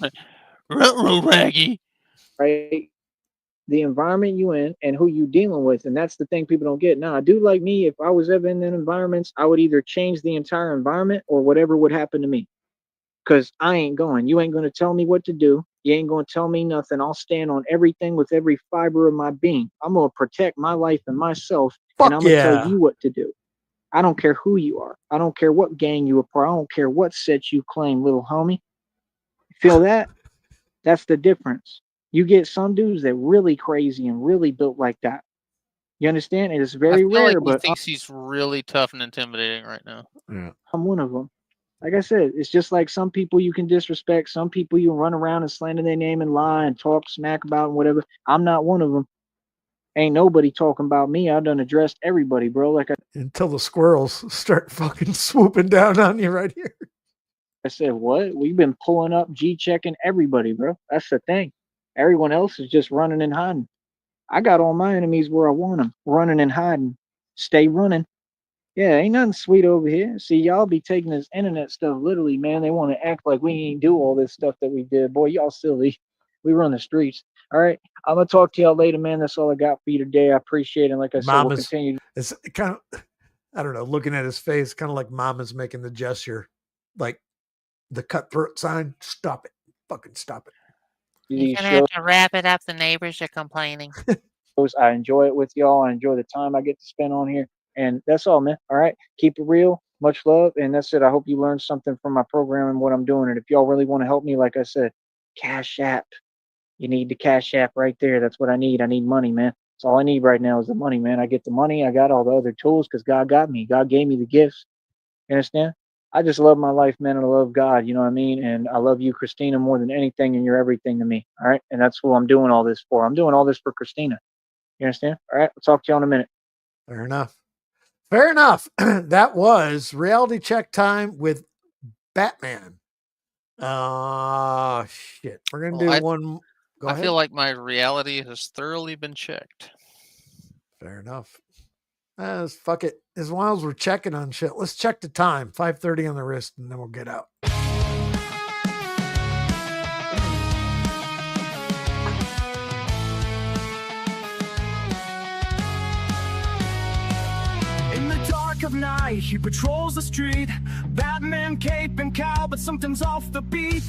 Raggy. Right? The environment you in and who you dealing with. And that's the thing people don't get. Now, a dude like me, if I was ever in them environments, I would either change the entire environment or whatever would happen to me. Because I ain't going. You ain't going to tell me what to do. You ain't going to tell me nothing. I'll stand on everything with every fiber of my being. I'm going to protect my life and myself. And I'm going to tell you what to do. I don't care who you are. I don't care what gang you are part. I don't care what set you claim, little homie. Feel that? That's the difference. You get some dudes that really crazy and really built like that. You understand? It is very rare, like but he thinks he's really tough and intimidating right now. Yeah. I'm one of them. Like I said, it's just like some people you can disrespect, some people you run around and slander their name and lie and talk smack about and whatever. I'm not one of them. Ain't nobody talking about me. I done addressed everybody, bro. Like until the squirrels start fucking swooping down on you right here. I said, what? We've been pulling up, G-checking everybody, bro. That's the thing. Everyone else is just running and hiding. I got all my enemies where I want them, running and hiding. Stay running. Yeah, ain't nothing sweet over here. See, y'all be taking this internet stuff literally, man. They want to act like we ain't do all this stuff that we did. Boy, y'all silly. We run the streets. All right. I'm going to talk to y'all later, man. That's all I got for you today. I appreciate it. And like I said, we'll continue. It's kind of, I don't know, looking at his face, kind of like Mama's making the gesture, like the cutthroat sign. Stop it. Fucking stop it. You're going to have to wrap it up. The neighbors are complaining. I enjoy it with y'all. I enjoy the time I get to spend on here. And that's all, man. All right. Keep it real. Much love. And that's it. I hope you learned something from my program and what I'm doing. And if y'all really want to help me, like I said, Cash App. You need the Cash App right there. That's what I need. I need money, man. That's all I need right now is the money, man. I get the money. I got all the other tools because God got me. God gave me the gifts. You understand? I just love my life, man. And I love God. You know what I mean? And I love you, Christina, more than anything. And you're everything to me. All right. And that's who I'm doing all this for. I'm doing all this for Christina. You understand? All right. I'll talk to you in a minute. Fair enough. Fair enough. That was reality check time with Batman. Shit. We're going to do one. Go ahead. I feel like my reality has thoroughly been checked. Fair enough. Fuck it. As long as we're checking on shit, let's check the time. 5:30 on the wrist, and then we'll get out. In the dark of night, he patrols the street. Batman cape and cowl, but something's off the beat.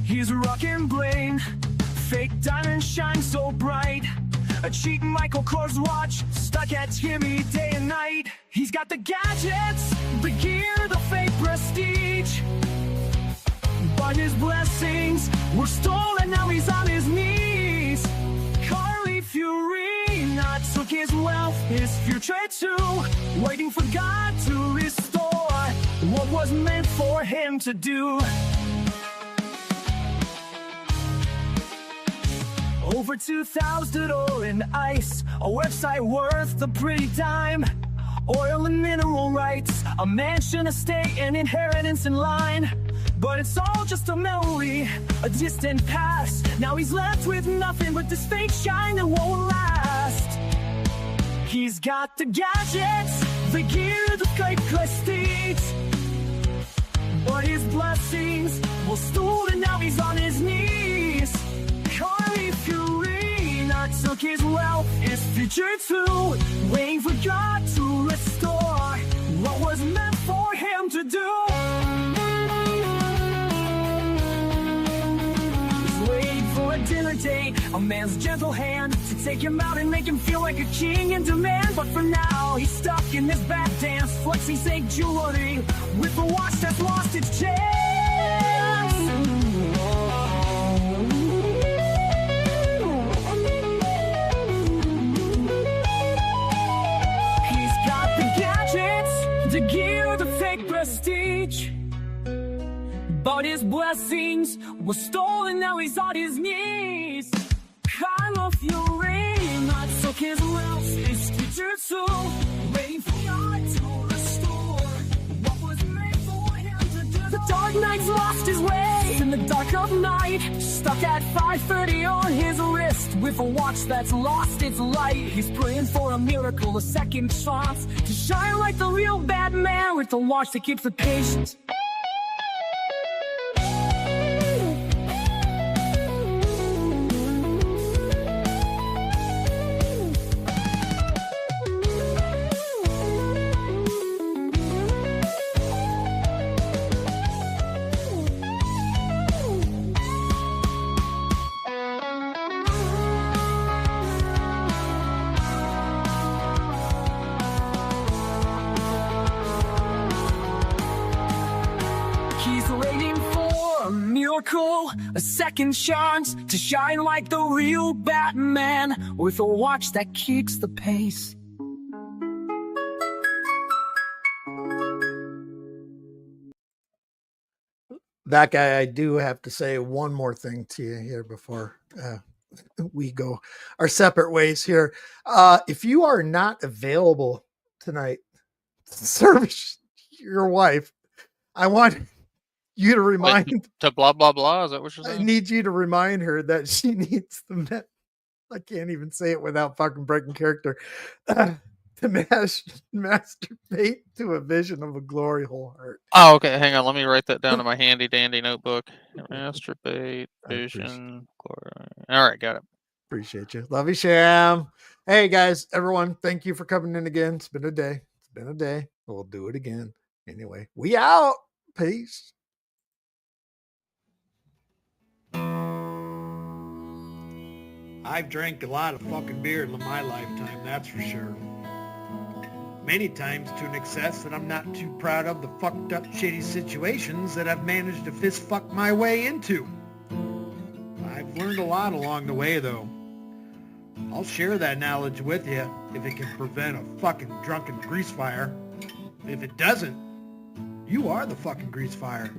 He's rocking bling, fake diamonds shine so bright. A cheap Michael Kors watch, stuck at Timmy day and night. He's got the gadgets, the gear, the fake prestige. But his blessings were stolen, now he's on his knees. Carly Fiorina took his wealth, his future too, waiting for God to restore what was meant for him to do. Over 2,000 oil and ice, a website worth a pretty dime. Oil and mineral rights, a mansion, estate, and inheritance in line. But it's all just a memory, a distant past. Now he's left with nothing but this fake shine that won't last. He's got the gadgets, the gear, the fake prestige. But his blessings were stolen, now he's on his knees. Carly Fiorina took his wealth, his future too, waiting for God to restore what was meant for him to do. a dinner date, a man's gentle hand to take him out and make him feel like a king in demand. But for now, he's stuck in this bad dance, flexing fake jewelry with a watch that's lost its chance. He's got the gadgets, the gear, the fake prestige, but his blessings were stolen, now he's on his knees. Kylo Fury, not took his wealth, his jutsu, waiting for God to restore what was made for him to do. The Dark Knight's lost his way in the dark of night, stuck at 5:30 on his wrist with a watch that's lost its light. He's praying for a miracle, a second chance to shine like the real Batman with the watch that keeps the patience. He's waiting for a miracle, a second chance to shine like the real Batman with a watch that keeps the pace. That guy, I do have to say one more thing to you here before we go our separate ways here. If you are not available tonight to service your wife, I want you to remind To blah blah blah. Is that what you're I saying? need you to remind her that she needs the I can't even say it without fucking breaking character. To masturbate to a vision of a glory hole heart. Oh, okay. Hang on. Let me write that down in my handy dandy notebook. Masturbate, vision, glory. All right, got it. Appreciate you. Love you, Sham. Hey guys, everyone, thank you for coming in again. It's been a day. It's been a day. We'll do it again. Anyway, we out. Peace. I've drank a lot of fucking beer in my lifetime, that's for sure. Many times to an excess that I'm not too proud of the fucked up shitty situations that I've managed to fist fuck my way into. I've learned a lot along the way though. I'll share that knowledge with you if it can prevent a fucking drunken grease fire. If it doesn't, you are the fucking grease fire.